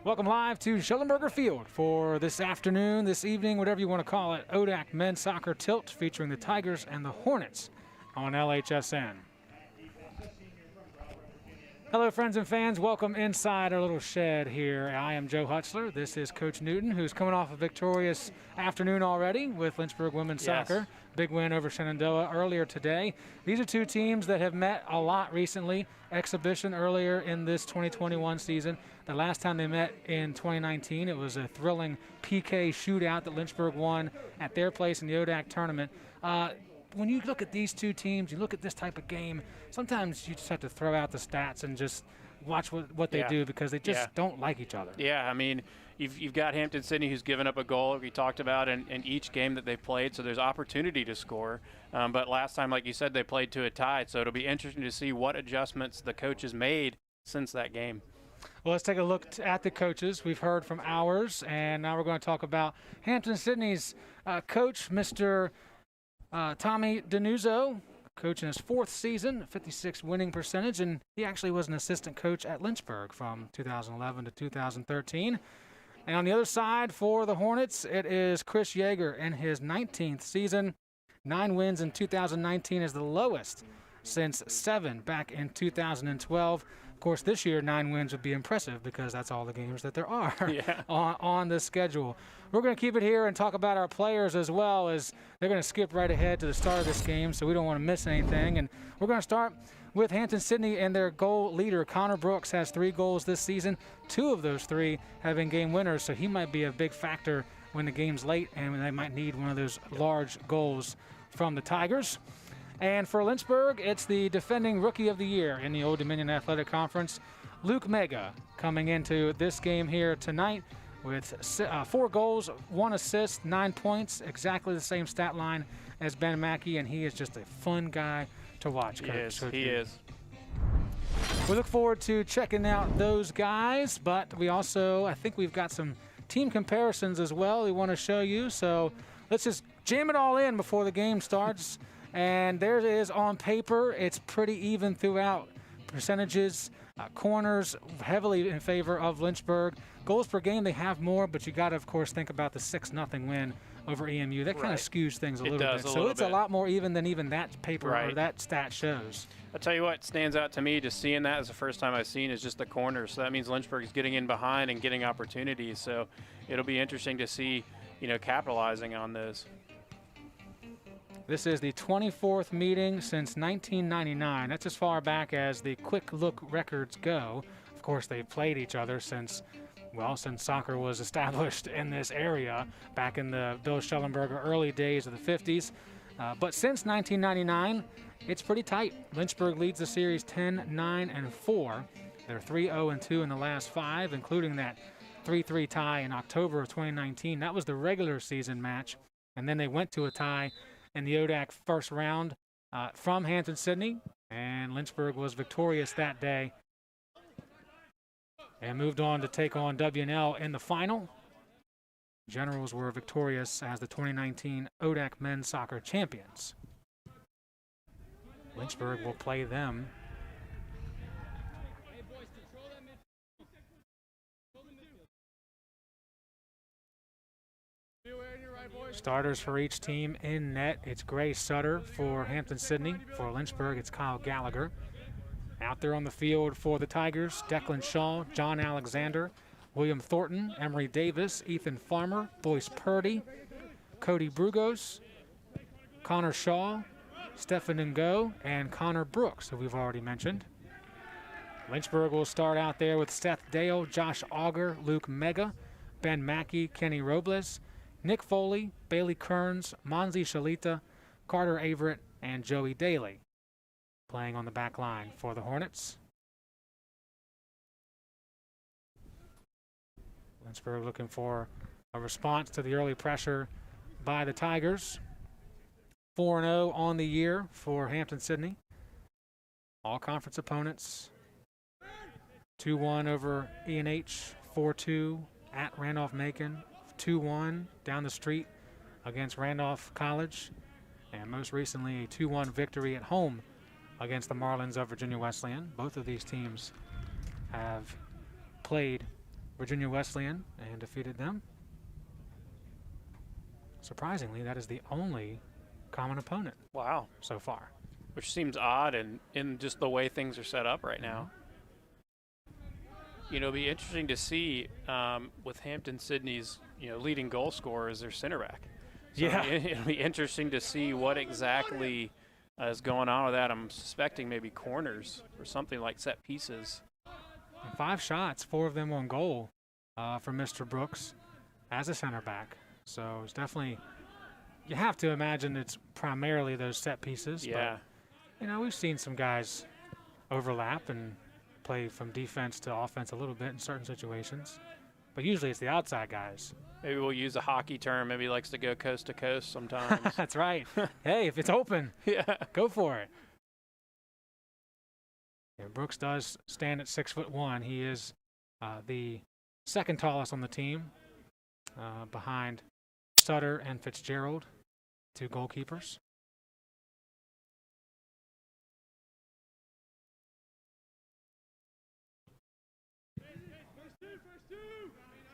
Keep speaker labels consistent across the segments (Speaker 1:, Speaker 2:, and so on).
Speaker 1: Welcome live to Schellenberger Field for this afternoon, this evening, whatever you want to call it, ODAC Men's Soccer Tilt featuring the Tigers and the Hornets on LHSN. Hello, friends and fans. Welcome inside our little shed here. I am Joe Hutchler. This is Coach Newton, who's coming off a victorious afternoon already with Lynchburg Women's Soccer. Big win over Shenandoah earlier today. These are two teams that have met a lot recently. Exhibition earlier in this 2021 season. The last time they met in 2019, it was a thrilling PK shootout that Lynchburg won at their place in the ODAC tournament. When you look at these two teams, you look at this type of game, sometimes you just have to throw out the stats and just watch what they do because they just don't like each other.
Speaker 2: Yeah, I mean, you've got Hampden-Sydney who's given up a goal, we talked about, in each game that they've played, so there's opportunity to score. But last time, like you said, they played to a tie, so it'll be interesting to see what adjustments the coaches made since that game.
Speaker 1: Well, let's take a look at the coaches. We've heard from ours, and now we're going to talk about Hampden-Sydney's coach, Mr. Tommy Denuzzo, coach in his fourth season, 56 winning percentage, and he actually was an assistant coach at Lynchburg from 2011 to 2013. And on the other side for the Hornets, it is Chris Yeager in his 19th season. 9 wins in 2019 is the lowest since 7 back in 2012. Of course, this year 9 wins would be impressive because that's all the games that there are on the schedule. We're going to keep it here and talk about our players as well, as they're going to skip right ahead to the start of this game, so we don't want to miss anything. And we're going to start with Hampden-Sydney, and their goal leader, Connor Brooks, has 3 goals this season. 2 of those 3 have been game winners, so he might be a big factor when the game's late and they might need one of those large goals from the Tigers. And for Lynchburg, it's the defending Rookie of the Year in the Old Dominion Athletic Conference, Luke Mega, coming into this game here tonight with 4 goals, 1 assist, 9 points, exactly the same stat line as Ben Mackey, and he is just a fun guy to watch.
Speaker 2: He is.
Speaker 1: We look forward to checking out those guys, but we also, I think we've got some team comparisons as well we want to show you, so let's just jam it all in before the game starts. And there it is on paper. It's pretty even throughout. Percentages, corners heavily in favor of Lynchburg. Goals per game, they have more, but you got to, of course, think about the 6-0 win over EMU. That kind of skews things a little bit. So it's a lot more even than even that paper or that stat shows.
Speaker 2: I'll tell you what stands out to me, just seeing that is the first time I've seen, is just the corners. So that means Lynchburg is getting in behind and getting opportunities. So it'll be interesting to see, capitalizing on those.
Speaker 1: This is the 24th meeting since 1999. That's as far back as the quick look records go. Of course, they've played each other since soccer was established in this area back in the Bill Schellenberger early days of the 50s. But since 1999, it's pretty tight. Lynchburg leads the series 10-9-4. They're 3-0-2 in the last 5, including that 3-3 tie in October of 2019. That was the regular season match, and then they went to a tie in the ODAC first round from Hampden-Sydney, and Lynchburg was victorious that day and moved on to take on W&L in the final. Generals were victorious as the 2019 ODAC Men's Soccer Champions. Lynchburg will play them starters for each team in net. It's Gray Sutter for Hampden-Sydney. For Lynchburg, it's Kyle Gallagher. Out there on the field for the Tigers, Declan Shaw, John Alexander, William Thornton, Emery Davis, Ethan Farmer, Boyce Purdy, Cody Brugos, Connor Shaw, Stephen Ngo, and Connor Brooks, who we've already mentioned. Lynchburg will start out there with Seth Dale, Josh Auger, Luke Mega, Ben Mackey, Kenny Robles, Nick Foley, Bailey Kearns, Monzi Shalita, Carter Averett, and Joey Daly playing on the back line for the Hornets. Lynchburg looking for a response to the early pressure by the Tigers. 4-0 on the year for Hampden-Sydney. All conference opponents. 2-1 over E&H, 4-2 at Randolph-Macon, 2-1 down the street against Randolph College, and most recently a 2-1 victory at home against the Marlins of Virginia Wesleyan. Both of these teams have played Virginia Wesleyan and defeated them. Surprisingly, that is the only common opponent.
Speaker 2: Wow.
Speaker 1: So far.
Speaker 2: Which seems odd in just the way things are set up right now. It'll be interesting to see with Hampden-Sydney's leading goal scorer as their center back. So
Speaker 1: yeah.
Speaker 2: It'll be interesting to see what exactly is going on with that. I'm suspecting maybe corners or something like set pieces.
Speaker 1: 5 shots, 4 of them on goal for Mr. Brooks as a center back. So it's definitely, you have to imagine it's primarily those set pieces.
Speaker 2: Yeah.
Speaker 1: But, we've seen some guys overlap and play from defense to offense a little bit in certain situations. But usually it's the outside guys.
Speaker 2: Maybe we'll use a hockey term. Maybe he likes to go coast to coast sometimes.
Speaker 1: That's right. Hey, if it's open,
Speaker 2: yeah,
Speaker 1: go for it. Yeah, Brooks does stand at 6'1". He is the second tallest on the team, behind Sutter and Fitzgerald, 2 goalkeepers.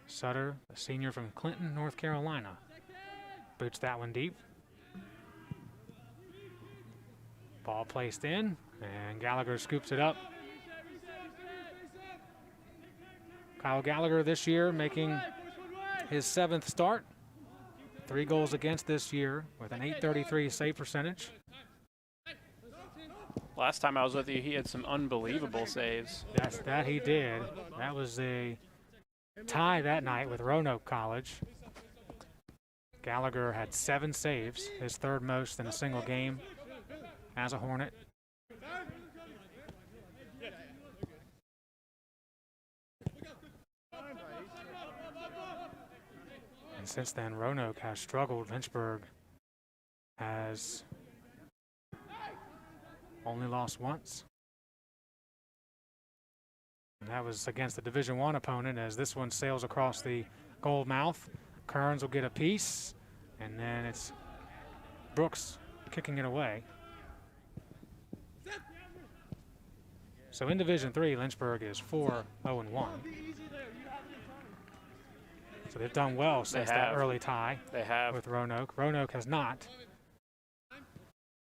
Speaker 1: Sutter, a senior from Clinton, North Carolina, boots that one deep. Ball placed in, and Gallagher scoops it up. Kyle Gallagher this year making his 7th start. 3 goals against this year with an .833 save percentage.
Speaker 2: Last time I was with you, he had some unbelievable saves.
Speaker 1: Yes, that he did. That was a tie that night with Roanoke College. Gallagher had 7 saves, his 3rd most in a single game as a Hornet. And since then, Roanoke has struggled. Lynchburg has only lost once. And that was against the Division I opponent, as this one sails across the goal mouth. Kearns will get a piece, and then it's Brooks kicking it away. So in Division III, Lynchburg is 4-0-1. So they've done well since that early tie with Roanoke. Roanoke has not.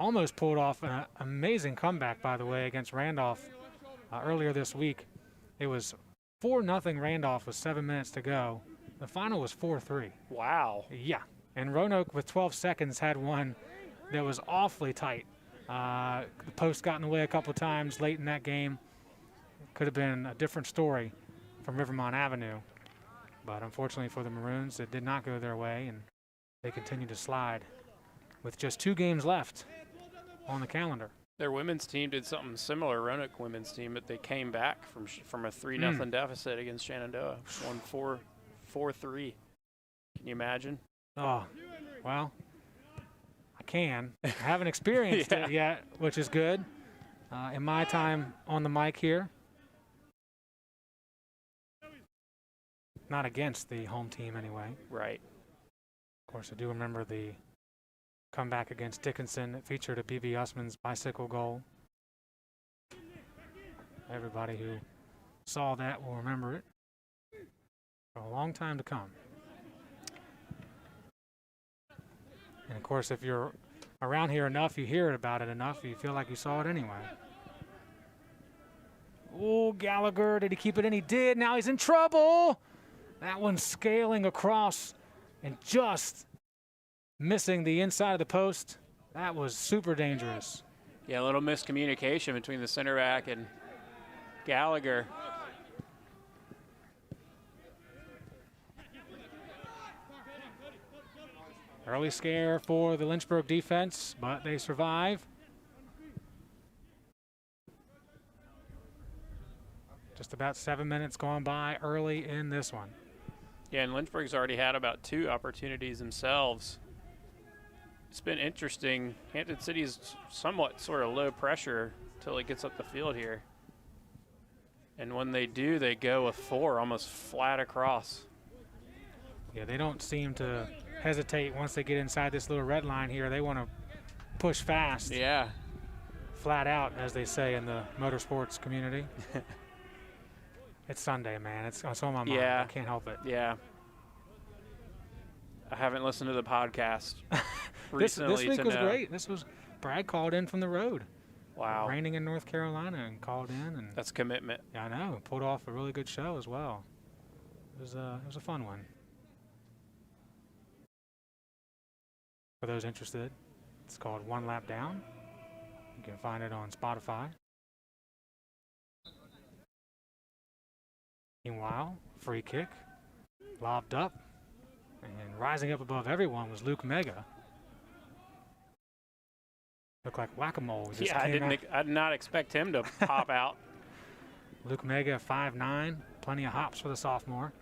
Speaker 1: Almost pulled off an amazing comeback, by the way, against Randolph earlier this week. It was 4-0 Randolph with 7 minutes to go. The final was 4-3.
Speaker 2: Wow.
Speaker 1: Yeah. And Roanoke, with 12 seconds, had one that was awfully tight. The post got in the way a couple times late in that game. Could have been a different story from Rivermont Avenue. But unfortunately for the Maroons, it did not go their way, and they continue to slide with just 2 games left on the calendar.
Speaker 2: Their women's team did something similar, Roanoke women's team, but they came back from a 3-0 deficit against Shenandoah, won 4-3. Can you imagine?
Speaker 1: Oh, well, I can. I haven't experienced it yet, which is good. In my time on the mic here, not against the home team anyway.
Speaker 2: Right.
Speaker 1: Of course, I do remember the comeback against Dickinson that featured a B.B. Usman's bicycle goal. Everybody who saw that will remember it for a long time to come. And of course, if you're around here enough, you hear about it enough, you feel like you saw it anyway. Oh, Gallagher, did he keep it in? He did. Now he's in trouble. That one's scaling across and just missing the inside of the post. That was super dangerous.
Speaker 2: Yeah, a little miscommunication between the center back and Gallagher.
Speaker 1: Early scare for the Lynchburg defense, but they survive. Just about 7 minutes gone by early in this one.
Speaker 2: Yeah, and Lynchburg's already had about 2 opportunities themselves. It's been interesting. Hampden-Sydney is somewhat sort of low pressure until it gets up the field here. And when they do, they go with 4 almost flat across.
Speaker 1: Yeah, they don't seem to hesitate once they get inside this little red line here. They want to push fast.
Speaker 2: Yeah.
Speaker 1: Flat out, as they say in the motorsports community. It's Sunday, man. It's on my mind.
Speaker 2: Yeah.
Speaker 1: I can't help it.
Speaker 2: Yeah. I haven't listened to the podcast
Speaker 1: This
Speaker 2: recently
Speaker 1: week
Speaker 2: to
Speaker 1: was
Speaker 2: know.
Speaker 1: great. Brad called in from the road.
Speaker 2: Wow.
Speaker 1: Raining in North Carolina and called in. And
Speaker 2: That's commitment.
Speaker 1: yeah, I know. Pulled off a really good show as well. It was a fun one. For those interested, it's called One Lap Down. You can find it on Spotify. Meanwhile, free kick, lobbed up, and rising up above everyone was Luke Mega. Looked like whack-a-mole.
Speaker 2: Yeah, I did not expect him to pop out.
Speaker 1: Luke Mega, 5'9", plenty of hops for the sophomore.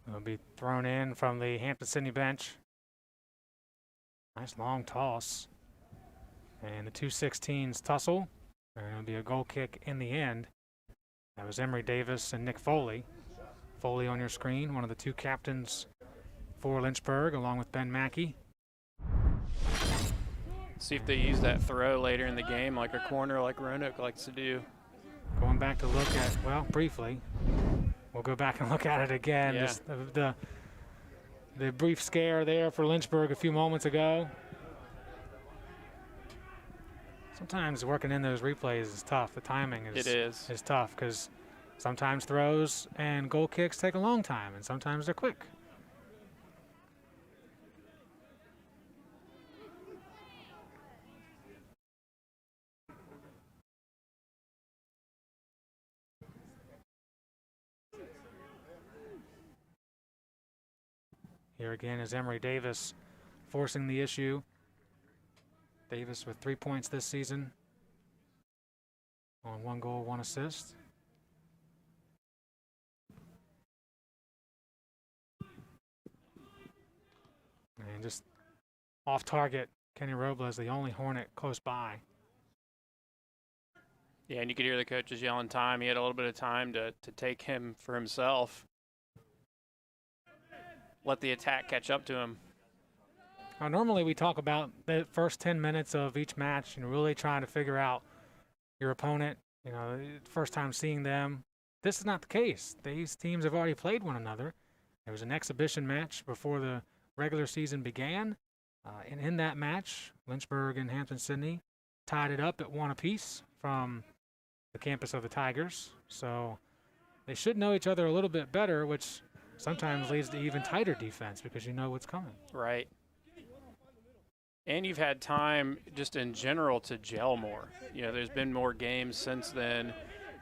Speaker 1: It'll be thrown in from the Hampden-Sydney bench. Nice long toss. And the 216s tussle. And it'll be a goal kick in the end. That was Emory Davis and Nick Foley. Foley on your screen, one of the two captains for Lynchburg, along with Ben Mackey.
Speaker 2: See if they use that throw later in the game, like a corner like Roanoke likes to do.
Speaker 1: Going back to look at, well, briefly. We'll go back and look at it again.
Speaker 2: Yeah.
Speaker 1: Just the brief scare there for Lynchburg a few moments ago. Sometimes working in those replays is tough. The timing is tough because sometimes throws and goal kicks take a long time, and sometimes they're quick. Here again is Emory Davis forcing the issue. Davis with 3 points this season on 1 goal, 1 assist. And just off target, Kenny Robles, the only Hornet close by.
Speaker 2: Yeah, and you could hear the coaches yelling time. He had a little bit of time to take him for himself. Let the attack catch up to him.
Speaker 1: Normally we talk about the first 10 minutes of each match and really trying to figure out your opponent, you know, first time seeing them. This is not the case. These teams have already played one another. There was an exhibition match before the regular season began. And in that match, Lynchburg and Hampden-Sydney tied it up at 1 apiece from the campus of the Tigers. So they should know each other a little bit better, which sometimes leads to even tighter defense because you know what's coming.
Speaker 2: Right. And you've had time just in general to gel more. You know, there's been more games since then.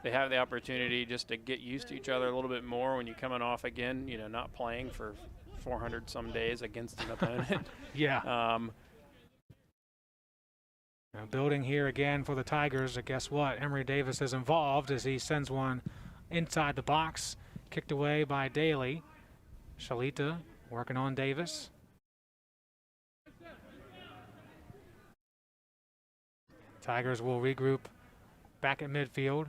Speaker 2: They have the opportunity just to get used to each other a little bit more when you're coming off again, you know, not playing for 400 some days against an opponent.
Speaker 1: Yeah. Now building here again for the Tigers. Guess what? Emory Davis is involved as he sends one inside the box. Kicked away by Daly. Shalita working on Davis. Tigers will regroup back at midfield.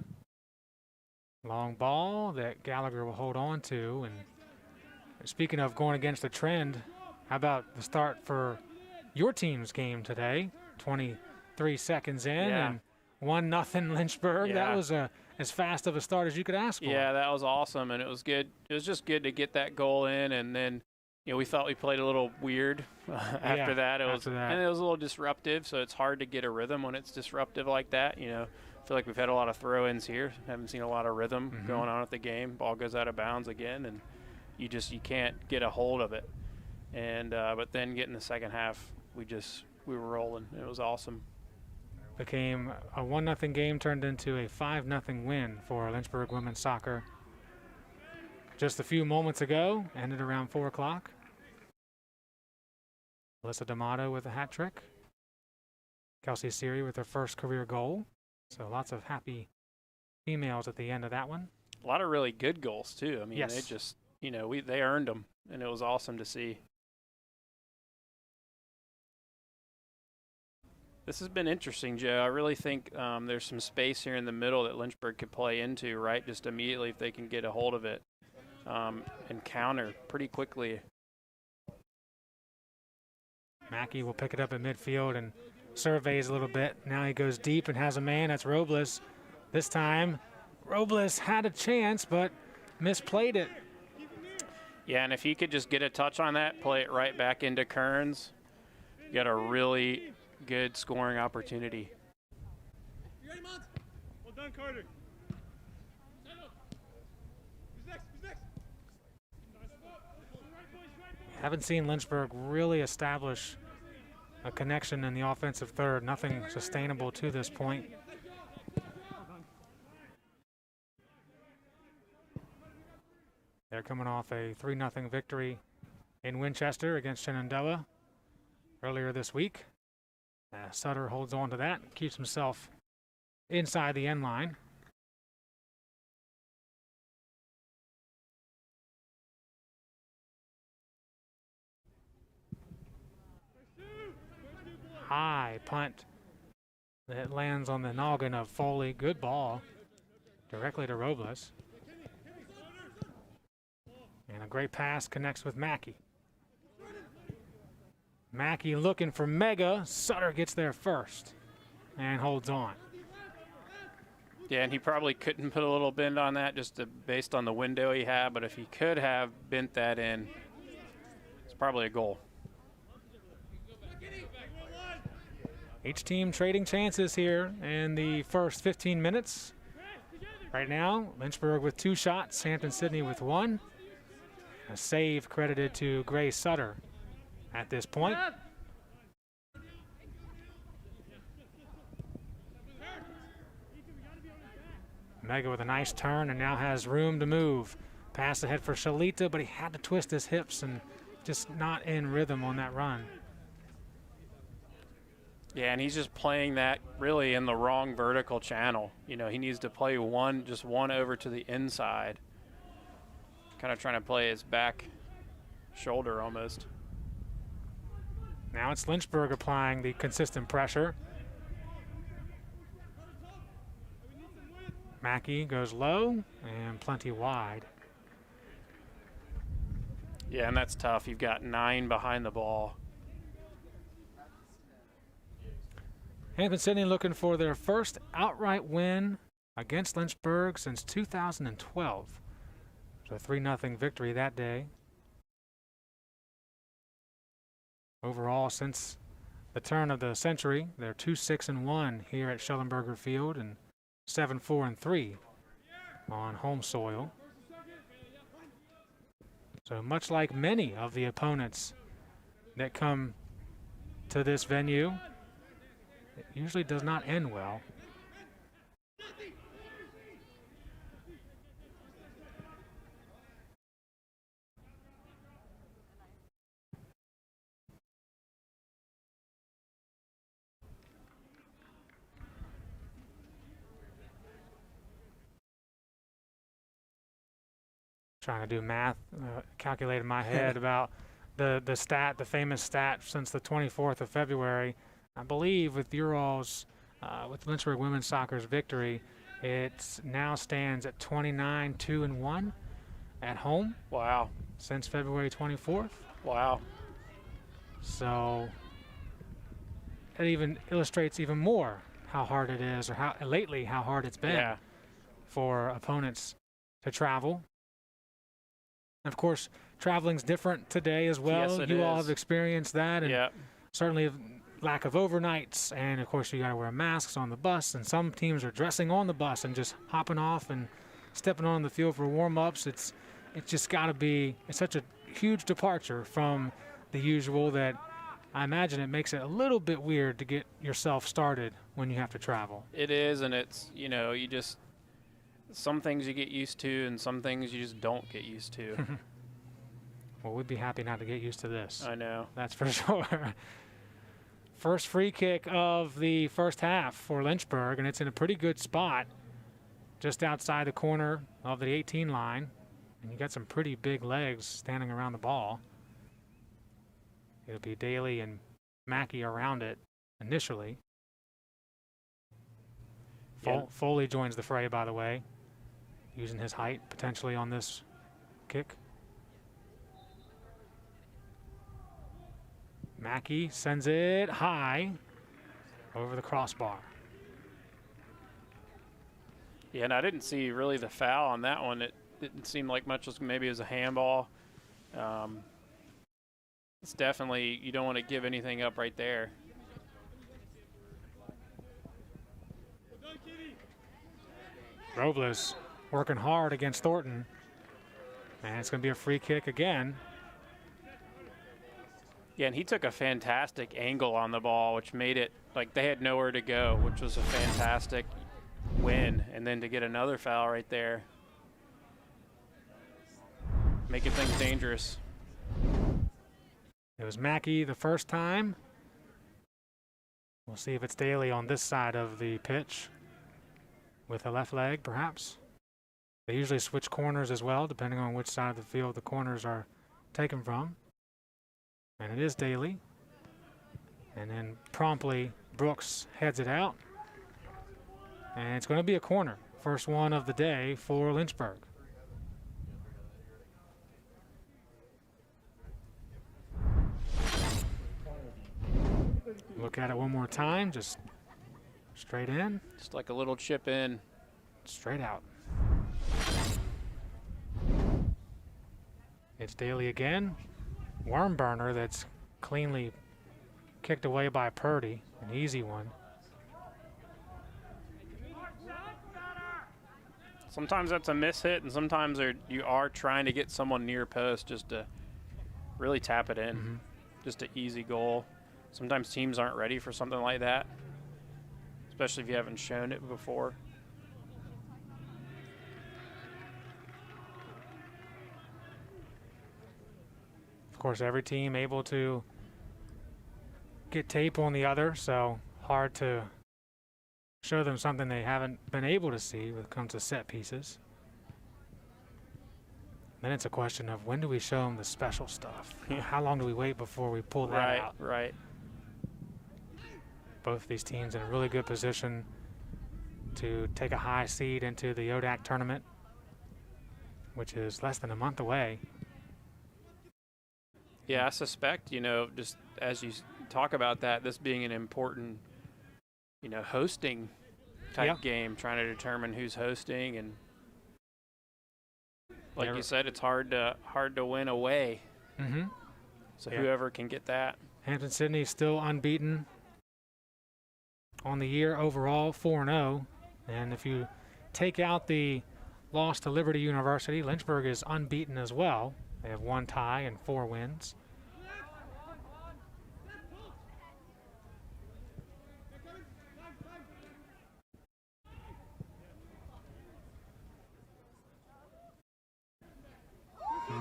Speaker 1: Long ball that Gallagher will hold on to. And speaking of going against the trend, how about the start for your team's game today? 23 seconds in and 1-0 Lynchburg.
Speaker 2: Yeah.
Speaker 1: That was as fast of a start as you could ask for.
Speaker 2: Yeah, that was awesome, and it was good. It was just good to get that goal in, and then, you know, we thought we played a little weird after that. And it was a little disruptive, so it's hard to get a rhythm when it's disruptive like that. You know, I feel like we've had a lot of throw-ins here. Haven't seen a lot of rhythm going on at the game. Ball goes out of bounds again, and you can't get a hold of it. And but then getting the second half, we were rolling. It was awesome.
Speaker 1: Became a 1-0 game, turned into a 5-0 win for Lynchburg women's soccer. Just a few moments ago, ended around 4 o'clock. Alyssa D'Amato with a hat trick. Kelsey Siri with her first career goal. So lots of happy females at the end of that one.
Speaker 2: A lot of really good goals, too. I mean,
Speaker 1: Yes.
Speaker 2: they just, they earned them, and it was awesome to see. This has been interesting, Joe. I really think there's some space here in the middle that Lynchburg could play into, right, just immediately if they can get a hold of it and counter pretty quickly.
Speaker 1: Mackey will pick it up at midfield and surveys a little bit. Now he goes deep and has a man. That's Robles. This time, Robles had a chance, but misplayed it.
Speaker 2: Yeah, and if he could just get a touch on that, play it right back into Kearns, you got a really good scoring opportunity.
Speaker 3: You ready, Mons? Well done, Carter. Who's next?
Speaker 1: Haven't seen Lynchburg really establish a connection in the offensive third. Nothing sustainable to this point. They're coming off a 3-0 victory in Winchester against Shenandoah earlier this week. Sutter holds on to that, keeps himself inside the end line. High punt that lands on the noggin of Foley. Good ball directly to Robles. And a great pass connects with Mackey. Mackey looking for Mega. Sutter gets there first and holds on.
Speaker 2: Yeah, and he probably couldn't put a little bend on that just based on the window he had, but if he could have bent that in, it's probably a goal.
Speaker 1: Each team trading chances here in the first 15 minutes. Right now, Lynchburg with 2 shots, Hampden-Sydney with 1. A save credited to Gray Sutter at this point. Mega with a nice turn and now has room to move. Pass ahead for Shalita, but he had to twist his hips and just not in rhythm on that run.
Speaker 2: Yeah, and he's just playing that really in the wrong vertical channel. He needs to play just one over to the inside. Kind of trying to play his back shoulder almost.
Speaker 1: Now it's Lynchburg applying the consistent pressure. Mackey goes low and plenty wide.
Speaker 2: Yeah, and that's tough. You've got 9 behind the ball.
Speaker 1: Hampden-Sydney looking for their first outright win against Lynchburg since 2012. So a 3-0 victory that day. Overall, since the turn of the century, they're 2-6-1 here at Schellenberger Field and 7-4-3 on home soil. So much like many of the opponents that come to this venue, it usually does not end well. Trying to do math, calculate in my head about the famous stat since the 24th of February. I believe with with Lynchburg women's soccer's victory, it now stands at 29-2-1 at home.
Speaker 2: Wow.
Speaker 1: Since February 24th.
Speaker 2: Wow.
Speaker 1: So it even illustrates even more how hard it is, or how hard it's been for opponents to travel. And of course, traveling's different today as well.
Speaker 2: Yes, it
Speaker 1: you
Speaker 2: is.
Speaker 1: all have experienced that, and certainly lack of overnights, and of course you got to wear masks on the bus, and some teams are dressing on the bus and just hopping off and stepping on the field for warm-ups. It's just got to be, it's such a huge departure from the usual that I imagine it makes it a little bit weird to get yourself started when you have to travel.
Speaker 2: It is, and it's, you just, some things you get used to and some things you just don't get used to.
Speaker 1: Well, we'd be happy not to get used to this.
Speaker 2: I know.
Speaker 1: That's for sure. First free kick of the first half for Lynchburg, and it's in a pretty good spot just outside the corner of the 18 line. And you got some pretty big legs standing around the ball. It'll be Daly and Mackey around it initially. Foley joins the fray, by the way, using his height potentially on this kick. Mackey sends it high over the crossbar.
Speaker 2: Yeah, and I didn't see really the foul on that one. It didn't seem like much. Maybe it was a handball. It's definitely, you don't want to give anything up right there.
Speaker 1: Robles working hard against Thornton. And it's going to be a free kick again.
Speaker 2: Yeah, and he took a fantastic angle on the ball, which made it like they had nowhere to go, which was a fantastic win. And then to get another foul right there, making things dangerous.
Speaker 1: It was Mackey the first time. We'll see if it's Daly on this side of the pitch with a left leg, perhaps. They usually switch corners as well, depending on which side of the field the corners are taken from. And it is Daly. And then promptly Brooks heads it out. And it's going to be a corner. First one of the day for Lynchburg. Look at it one more time, just straight in.
Speaker 2: Just like a little chip in.
Speaker 1: Straight out. It's Daly again. Worm burner that's cleanly kicked away by Purdy. An easy one.
Speaker 2: Sometimes that's a miss hit, and sometimes you are trying to get someone near post just to really tap it in. Just an easy goal. Sometimes teams aren't ready for something like that, especially if you haven't shown it before.
Speaker 1: Of course, every team able to get tape on the other, so hard to show them something they haven't been able to see when it comes to set pieces. Then it's a question of when do we show them the special stuff? How long do we wait before we pull that out?
Speaker 2: Right.
Speaker 1: Both of these teams in a really good position to take a high seed into the ODAC tournament, which is less than a month away.
Speaker 2: Yeah, I suspect, just as you talk about that, this being an important, hosting type game, trying to determine who's hosting, and like you said, it's hard to win away. So whoever can get that.
Speaker 1: Hampden-Sydney still unbeaten on the year overall, 4-0. And if you take out the loss to Liberty University, Lynchburg is unbeaten as well. They have 1 tie and 4 wins.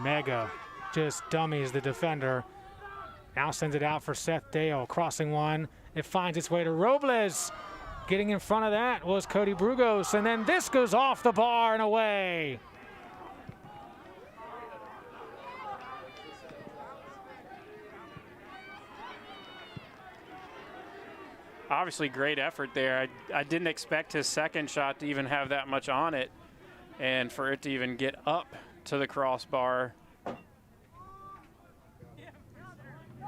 Speaker 1: Mega just dummies the defender. Now sends it out for Seth Dale, crossing one. It finds its way to Robles. Getting in front of that was Cody Brugos, and then this goes off the bar and away.
Speaker 2: Obviously, great effort there. I didn't expect his second shot to even have that much on it, and for it to even get up to the crossbar.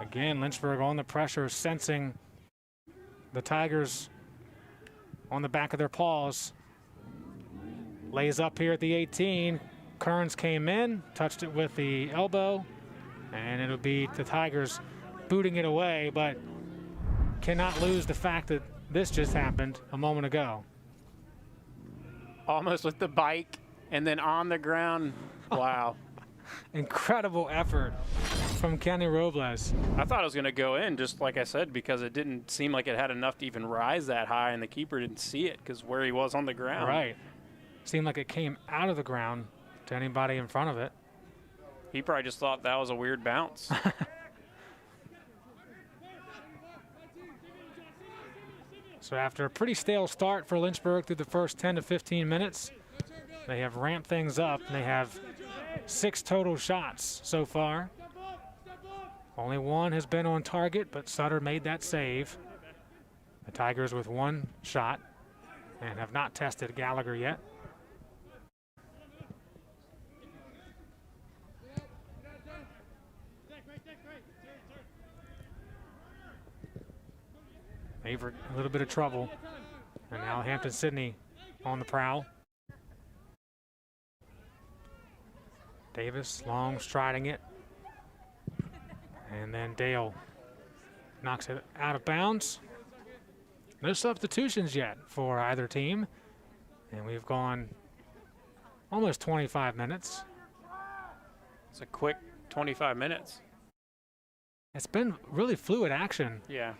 Speaker 1: Again, Lynchburg on the pressure, sensing the Tigers on the back of their paws. Lays up here at the 18. Kearns came in, touched it with the elbow, and it'll be the Tigers booting it away, but cannot lose the fact that this just happened a moment ago.
Speaker 2: Almost with the bike and then on the ground. Wow.
Speaker 1: Incredible effort from Kenny Robles.
Speaker 2: I thought it was going to go in, just like I said, because it didn't seem like it had enough to even rise that high, and the keeper didn't see it because where he was on the ground.
Speaker 1: Right. Seemed like it came out of the ground to anybody in front of it.
Speaker 2: He probably just thought that was a weird bounce.
Speaker 1: So after a pretty stale start for Lynchburg through the first 10 to 15 minutes, they have ramped things up. They have 6 total shots so far. Only one has been on target, but Sutter made that save. The Tigers with 1 shot and have not tested Gallagher yet. Averett, a little bit of trouble. And now Hampden-Sydney on the prowl. Davis, long striding it. And then Dale knocks it out of bounds. No substitutions yet for either team. And we've gone almost 25 minutes.
Speaker 2: It's a quick 25 minutes.
Speaker 1: It's been really fluid action.
Speaker 2: Yeah.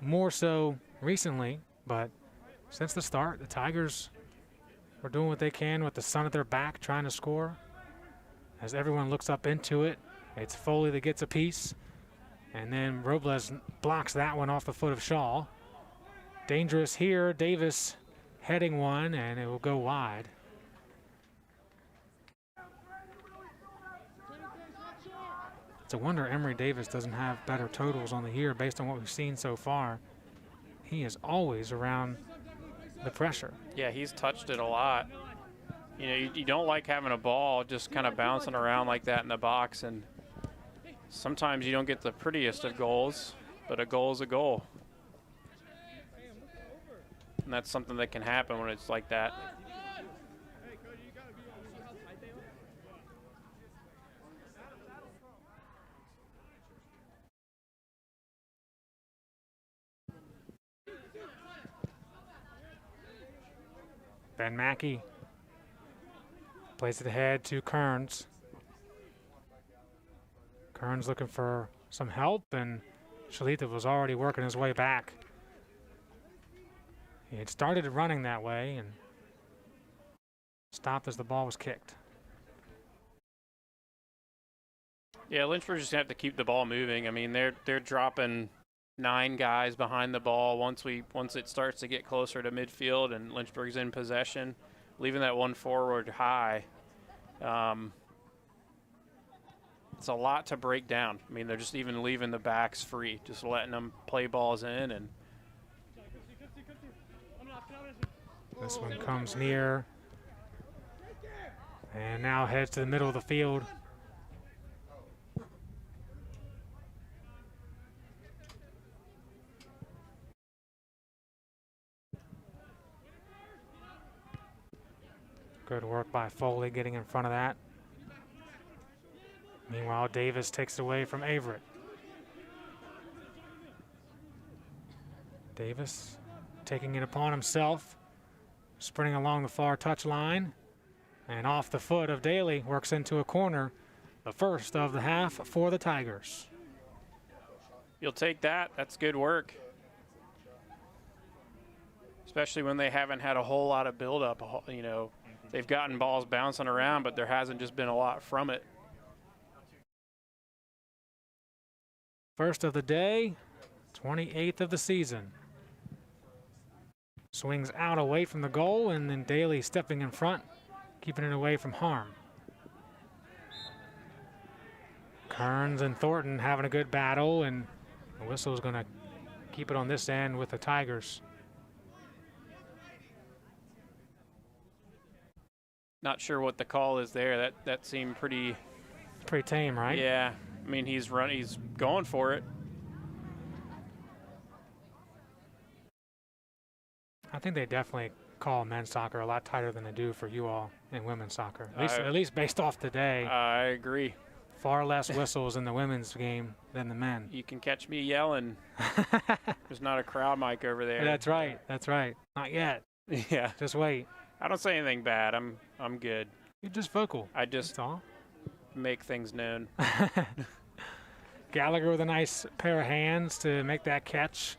Speaker 1: More so recently, but since the start, the Tigers are doing what they can with the sun at their back, trying to score. As everyone looks up into it, it's Foley that gets a piece, and then Robles blocks that one off the foot of Shaw. Dangerous here, Davis heading one, and it will go wide. It's a wonder Emory Davis doesn't have better totals on the year based on what we've seen so far. He is always around the pressure.
Speaker 2: Yeah, he's touched it a lot. You know, you don't like having a ball just kind of bouncing around like that in the box, and sometimes you don't get the prettiest of goals, but a goal is a goal. And that's something that can happen when it's like that.
Speaker 1: Ben Mackey plays it ahead to Kearns. Kearns looking for some help, and Shalita was already working his way back. He had started running that way and stopped as the ball was kicked.
Speaker 2: Yeah, Lynchburg's just gonna have to keep the ball moving. I mean, they're dropping 9 guys behind the ball once it starts to get closer to midfield and Lynchburg's in possession, leaving that one forward high. It's a lot to break down. I mean, they're just even leaving the backs free, just letting them play balls in. And
Speaker 1: this one comes near and now heads to the middle of the field. Good work by Foley getting in front of that. Meanwhile, Davis takes it away from Averett. Davis taking it upon himself, sprinting along the far touch line, and off the foot of Daly, works into a corner. The first of the half for the Tigers.
Speaker 2: you'll take that. That's good work. Especially when they haven't had a whole lot of buildup. You know, they've gotten balls bouncing around, but there hasn't just been a lot from it.
Speaker 1: First of the day, 28th of the season. Swings out away from the goal, and then Daly stepping in front, keeping it away from harm. Kearns and Thornton having a good battle, and the whistle's going to keep it on this end with the Tigers.
Speaker 2: Not sure what the call is there. That seemed pretty
Speaker 1: tame, right?
Speaker 2: Yeah. I mean, he's going for it.
Speaker 1: I think they definitely call men's soccer a lot tighter than they do for you all in women's soccer. At least based off today.
Speaker 2: I agree.
Speaker 1: Far less whistles in the women's game than the men.
Speaker 2: You can catch me yelling. There's not a crowd mic over there.
Speaker 1: That's right. That's right. Not yet.
Speaker 2: Yeah.
Speaker 1: Just wait.
Speaker 2: I don't say anything bad. I'm good.
Speaker 1: You're just vocal.
Speaker 2: I just
Speaker 1: That's all.
Speaker 2: make things known.
Speaker 1: Gallagher with a nice pair of hands to make that catch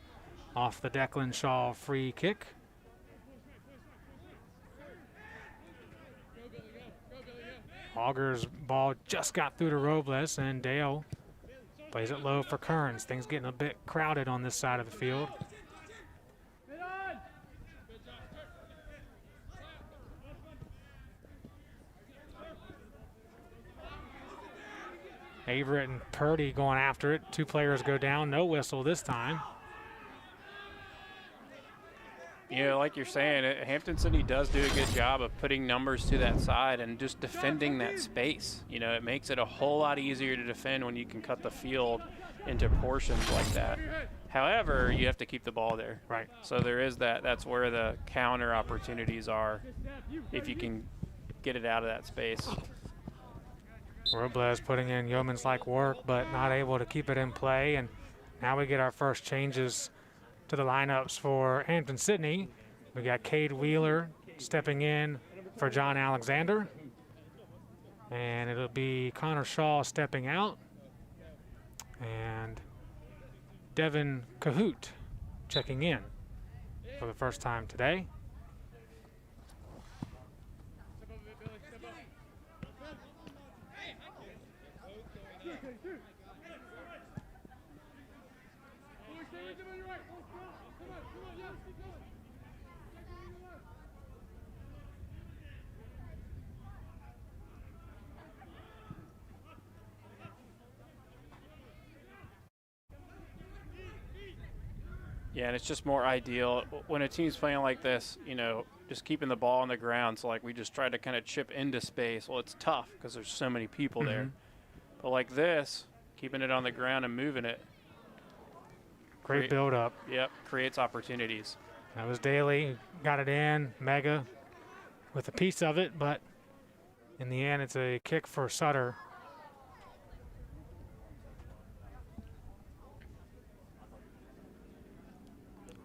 Speaker 1: off the Declan Shaw free kick. Auger's ball just got through to Robles, and Dale plays it low for Kearns. Things getting a bit crowded on this side of the field. Averett and Purdy going after it. 2 players go down. No whistle this time.
Speaker 2: You know, like you're saying, Hampden-Sydney does do a good job of putting numbers to that side and just defending that space. You know, it makes it a whole lot easier to defend when you can cut the field into portions like that. However, you have to keep the ball there.
Speaker 1: Right.
Speaker 2: So there is that. That's where the counter opportunities are if you can get it out of that space.
Speaker 1: Robles putting in yeoman's-like work, but not able to keep it in play. And now we get our first changes to the lineups for Hampden-Sydney. We got Cade Wheeler stepping in for John Alexander. And it'll be Connor Shaw stepping out. And Devin Cahoot checking in for the first time today.
Speaker 2: Yeah, and it's just more ideal when a team's playing like this, you know, just keeping the ball on the ground. So, like, we just try to kind of chip into space. Well, it's tough because there's so many people there. But like this, keeping it on the ground and moving it.
Speaker 1: Great build up.
Speaker 2: Yep, creates opportunities.
Speaker 1: That was Daly, got it in. Mega with a piece of it, but in the end, it's a kick for Sutter.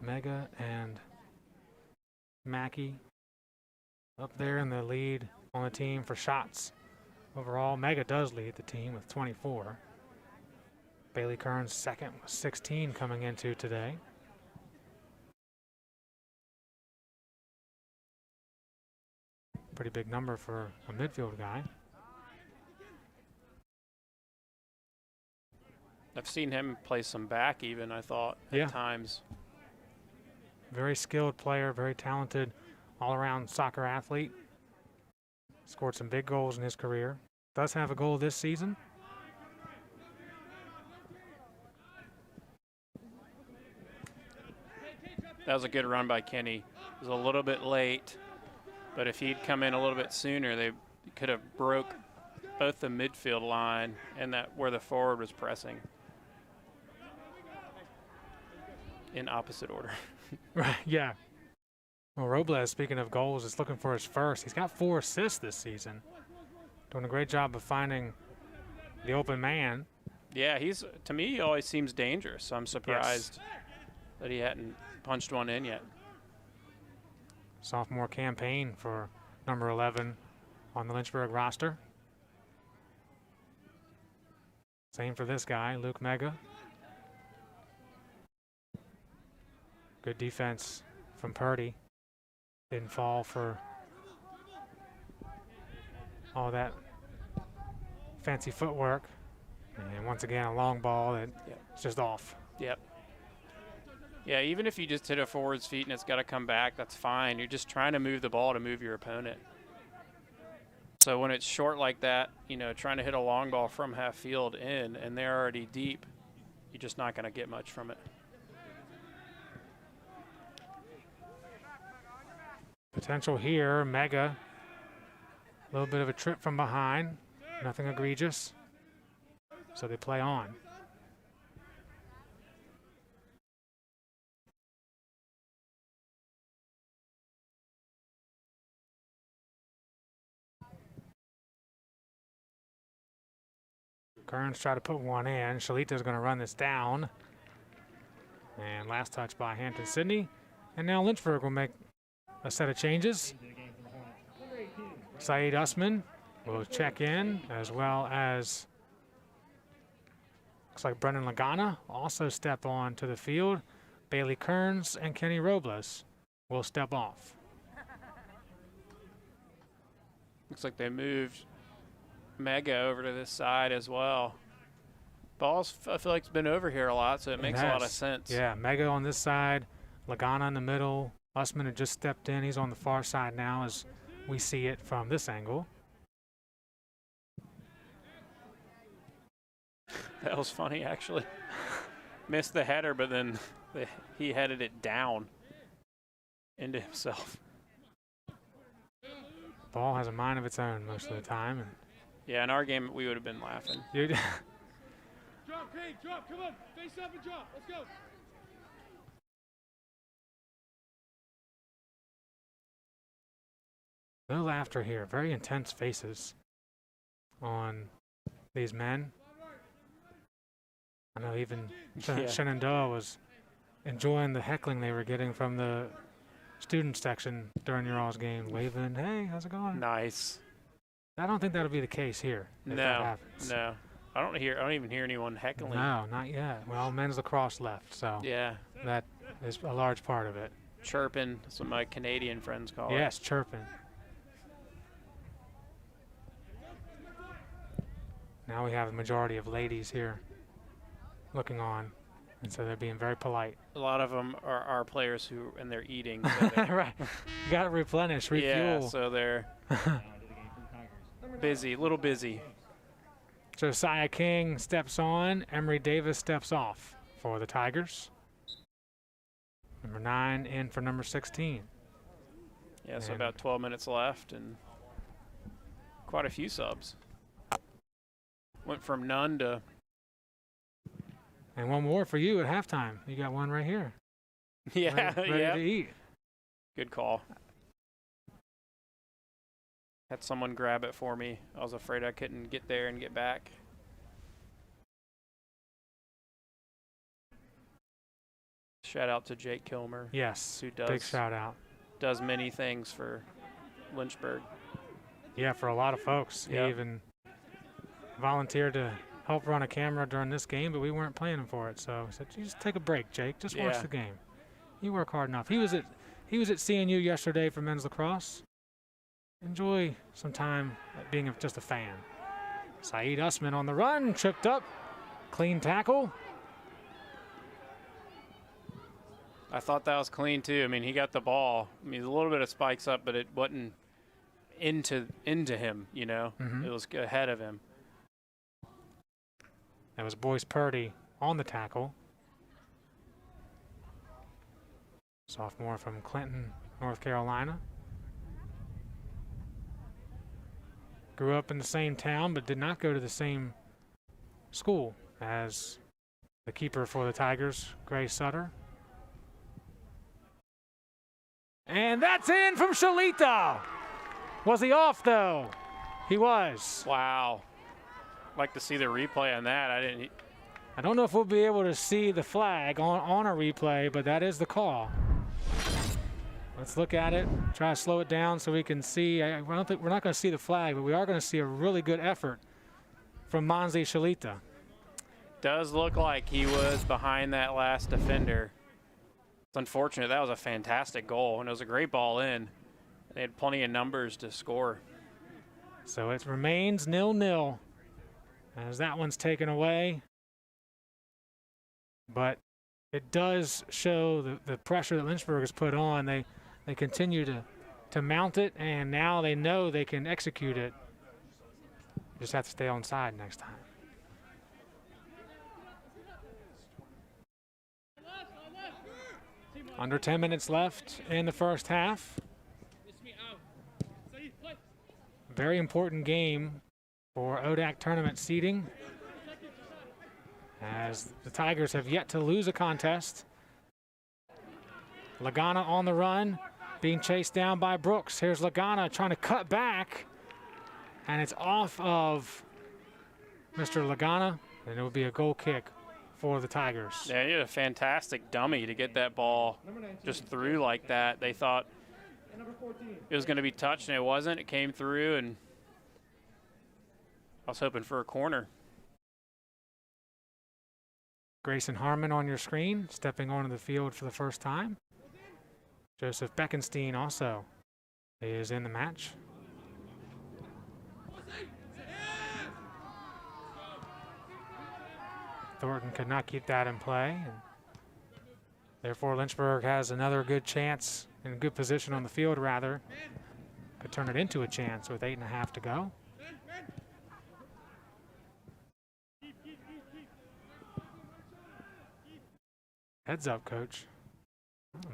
Speaker 1: Mega and Mackey up there in the lead on the team for shots. Overall, Mega does lead the team with 24. Bailey Kearns second with 16 coming into today. Pretty big number for a midfield guy.
Speaker 2: I've seen him play some back even, I thought, at times.
Speaker 1: Very skilled player, very talented, all-around soccer athlete. Scored some big goals in his career. Does have a goal this season.
Speaker 2: That was a good run by Kenny. It was a little bit late, but if he'd come in a little bit sooner, they could have broke both the midfield line and that where the forward was pressing in opposite order.
Speaker 1: Right, yeah. Well, Robles, speaking of goals, is looking for his first. He's got 4 assists this season. Doing a great job of finding the open man.
Speaker 2: Yeah, to me, he always seems dangerous. So I'm surprised that he hadn't punched one in yet.
Speaker 1: Sophomore campaign for number 11 on the Lynchburg roster. Same for this guy, Luke Mega. Good defense from Purdy. Didn't fall for all that fancy footwork. And once again, a long ball that's just off.
Speaker 2: Yep. Yeah, even if you just hit a forward's feet and it's got to come back, that's fine. You're just trying to move the ball to move your opponent. So when it's short like that, you know, trying to hit a long ball from half field in and they're already deep, you're just not going to get much from it.
Speaker 1: Potential here, Mega. A little bit of a trip from behind, nothing egregious. So they play on. Kearns try to put one in. Shalita's going to run this down. And last touch by Hampden-Sydney. And now Lynchburg will make a set of changes. Saeed Usman will check in, as well as looks like Brendan Lagana also step on to the field. Bailey Kearns and Kenny Robles will step off.
Speaker 2: Looks like they moved Mega over to this side as well. Ball's, I feel like, it's been over here a lot, so it makes a lot of sense.
Speaker 1: Yeah, Mega on this side, Lagana in the middle. Usman had just stepped in. He's on the far side now as we see it from this angle.
Speaker 2: That was funny, actually. Missed the header, but then he headed it down into himself.
Speaker 1: Ball has a mind of its own most of the time. And
Speaker 2: yeah, in our game, we would have been laughing.
Speaker 3: Drop, Kane, drop, come on. Face up and drop. Let's go.
Speaker 1: No laughter here. Very intense faces on these men. I know even Shenandoah was enjoying the heckling they were getting from the student section during your all's game, waving, "Hey, how's it going?"
Speaker 2: Nice.
Speaker 1: I don't think that'll be the case here. If that happens.
Speaker 2: No. I don't even hear anyone heckling.
Speaker 1: No, not yet. Well, men's lacrosse left, so
Speaker 2: yeah,
Speaker 1: that is a large part of it.
Speaker 2: Chirping, that's what my Canadian friends call it.
Speaker 1: Yes, chirping. Now we have a majority of ladies here looking on, and so they're being very polite.
Speaker 2: A lot of them are our players and they're eating. So
Speaker 1: right. You got to replenish, refuel.
Speaker 2: Yeah, so they're busy, a little busy.
Speaker 1: Josiah King steps on. Emery Davis steps off for the Tigers. Number 9 in for number 16.
Speaker 2: Yeah, so about 12 minutes left and quite a few subs. Went from none to...
Speaker 1: And one more for you at halftime. You got one right here.
Speaker 2: Yeah,
Speaker 1: ready
Speaker 2: yeah.
Speaker 1: to eat.
Speaker 2: Good call. Had someone grab it for me. I was afraid I couldn't get there and get back. Shout out to Jake Kilmer.
Speaker 1: Yes,
Speaker 2: who does
Speaker 1: big shout out.
Speaker 2: Does many things for Lynchburg.
Speaker 1: Yeah, for a lot of folks.
Speaker 2: Yep.
Speaker 1: He even volunteered to help run a camera during this game, but we weren't planning for it. So he said, "You just take a break, Jake. Just watch the game. You work hard enough." He was at CNU yesterday for men's lacrosse. Enjoy some time being just a fan. Saeed Usman on the run, tripped up, clean tackle.
Speaker 2: I thought that was clean too. I mean, he got the ball. I mean, a little bit of spikes up, but it wasn't into him, you know.
Speaker 1: Mm-hmm.
Speaker 2: It was ahead of him.
Speaker 1: That was Boyce Purdy on the tackle. Sophomore from Clinton, North Carolina. Grew up in the same town, but did not go to the same school as the keeper for the Tigers, Gray Sutter. And that's in from Shalita. Was he off, though? He was.
Speaker 2: Wow. I'd like to see the replay on that.
Speaker 1: I don't know if we'll be able to see the flag on a replay, but that is the call. Let's look at it, try to slow it down so we can see. I don't think we're not going to see the flag, but we are going to see a really good effort from Manzi Shalita.
Speaker 2: Does look like he was behind that last defender. It's unfortunate. That was a fantastic goal, and it was a great ball in. They had plenty of numbers to score.
Speaker 1: So it remains 0-0 as that one's taken away. But it does show the pressure that Lynchburg has put on. They continue to mount it, and now they know they can execute it. Just have to stay on side next time. Under 10 minutes left in the first half. Very important game for ODAC tournament seeding, as the Tigers have yet to lose a contest. Lagana on the run, being chased down by Brooks. Here's Lagana trying to cut back, and it's off of Mr. Lagana, and it will be a goal kick for the Tigers.
Speaker 2: Yeah, he had a fantastic dummy to get that ball just through like that. They thought it was going to be touched, and it wasn't. It came through, and I was hoping for a corner.
Speaker 1: Grayson Harmon on your screen, stepping onto the field for the first time. Joseph Beckenstein also is in the match. Thornton could not keep that in play, and therefore Lynchburg has another good chance, in a good position on the field rather. Could turn it into a chance with 8.5 to go. Heads up, coach.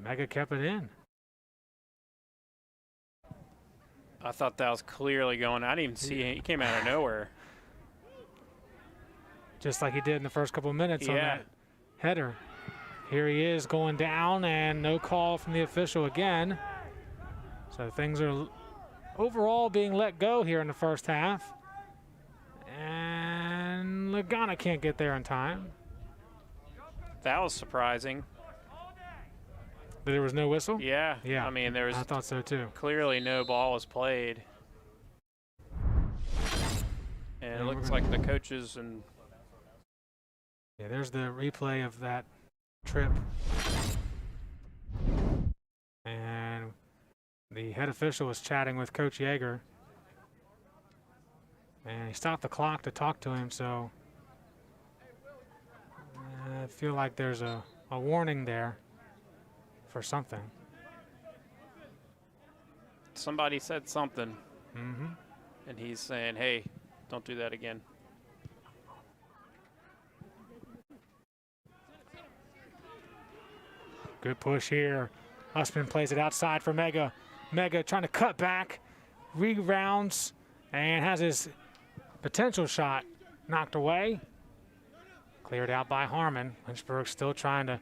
Speaker 1: Mega kept it in.
Speaker 2: I thought that was clearly going. I didn't even see it. He came out of nowhere.
Speaker 1: Just like he did in the first couple of minutes on
Speaker 2: Yeah.
Speaker 1: that header. Here he is going down, and no call from the official again. So things are overall being let go here in the first half. And Lagana can't get there in time.
Speaker 2: That was surprising.
Speaker 1: There was no whistle?
Speaker 2: Yeah.
Speaker 1: Yeah.
Speaker 2: I mean, there was
Speaker 1: I thought so too.
Speaker 2: clearly no ball was played. And it looks like the coaches and
Speaker 1: Yeah, there's the replay of that trip. And the head official was chatting with Coach Yeager. And he stopped the clock to talk to him, so I feel like there's a warning there for something.
Speaker 2: somebody said something.
Speaker 1: Mm-hmm.
Speaker 2: And he's saying, hey, don't do that again.
Speaker 1: Good push here. Usman plays it outside for Mega. Mega trying to cut back, rebounds, and has his potential shot knocked away. Cleared out by Harmon. Lynchburg still trying to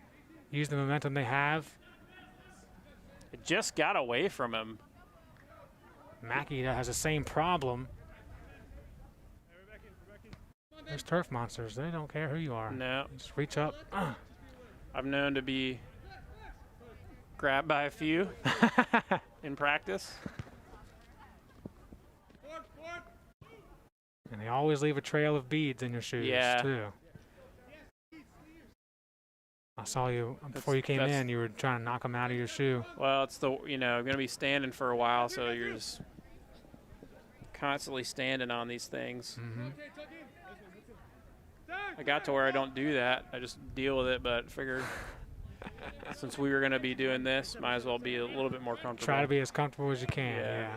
Speaker 1: use the momentum they have.
Speaker 2: It just got away from him.
Speaker 1: Mackey has the same problem. There's turf monsters. They don't care who you are.
Speaker 2: No.
Speaker 1: Just reach up.
Speaker 2: I've known to be grabbed by a few in practice.
Speaker 1: And they always leave a trail of beads in your shoes,
Speaker 2: Yeah.
Speaker 1: too. I saw you before you came in. You were trying to knock them out of your shoe.
Speaker 2: Well, it's the, I'm going to be standing for a while, so you're just constantly standing on these things.
Speaker 1: Mm-hmm.
Speaker 2: I got to where I don't do that. I just deal with it, but figured since we were going to be doing this, might as well be a little bit more comfortable.
Speaker 1: Try to be as comfortable as you can.
Speaker 2: Yeah.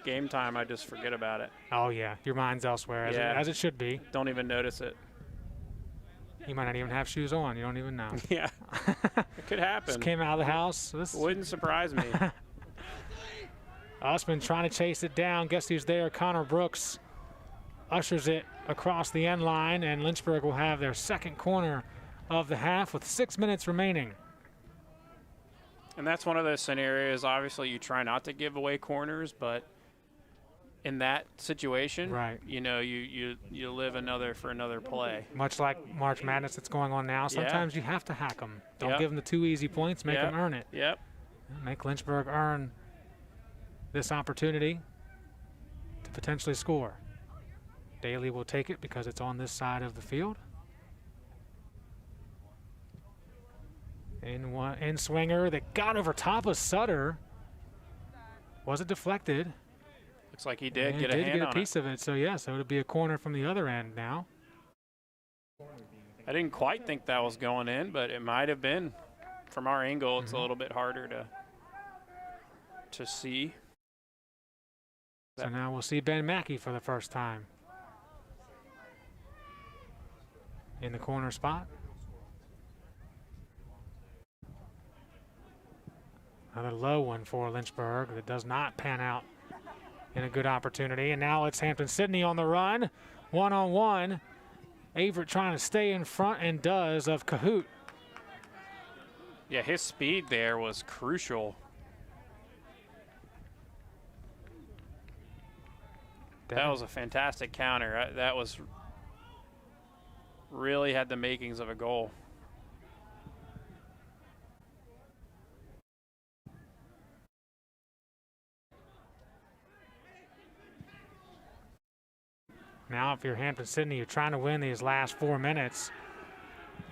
Speaker 2: Game time, I just forget about it.
Speaker 1: Oh, yeah. Your mind's elsewhere, as it should be.
Speaker 2: Don't even notice it.
Speaker 1: You might not even have shoes on. You don't even know.
Speaker 2: Yeah. It could happen.
Speaker 1: Just came out of the house. So this
Speaker 2: Wouldn't surprise me.
Speaker 1: Usman trying to chase it down. Guess who's there? Connor Brooks ushers it across the end line, and Lynchburg will have their second corner of the half with 6 minutes remaining.
Speaker 2: And that's one of those scenarios. Obviously, you try not to give away corners, but in that situation,
Speaker 1: right?
Speaker 2: You live for another play.
Speaker 1: Much like March Madness that's going on now, sometimes you have to hack them. Don't give them the 2 easy points. Make them earn it.
Speaker 2: Yep.
Speaker 1: Make Lynchburg earn this opportunity to potentially score. Daly will take it because it's on this side of the field. In swinger that got over top of Sutter. Was it deflected?
Speaker 2: Looks like he did get
Speaker 1: a
Speaker 2: a hand on
Speaker 1: a piece of it. So so it'll be a corner from the other end now.
Speaker 2: I didn't quite think that was going in, but it might have been. From our angle, it's a little bit harder to see.
Speaker 1: So now we'll see Ben Mackey for the first time in the corner spot. Another low one for Lynchburg that does not pan out in a good opportunity. And now it's Hampden-Sydney on the run. One-on-one. Averett trying to stay in front and does of Cahoot.
Speaker 2: Yeah, his speed there was crucial. That was a fantastic counter. That was really had the makings of a goal.
Speaker 1: Now, if you're Hampden-Sydney, you're trying to win these last 4 minutes.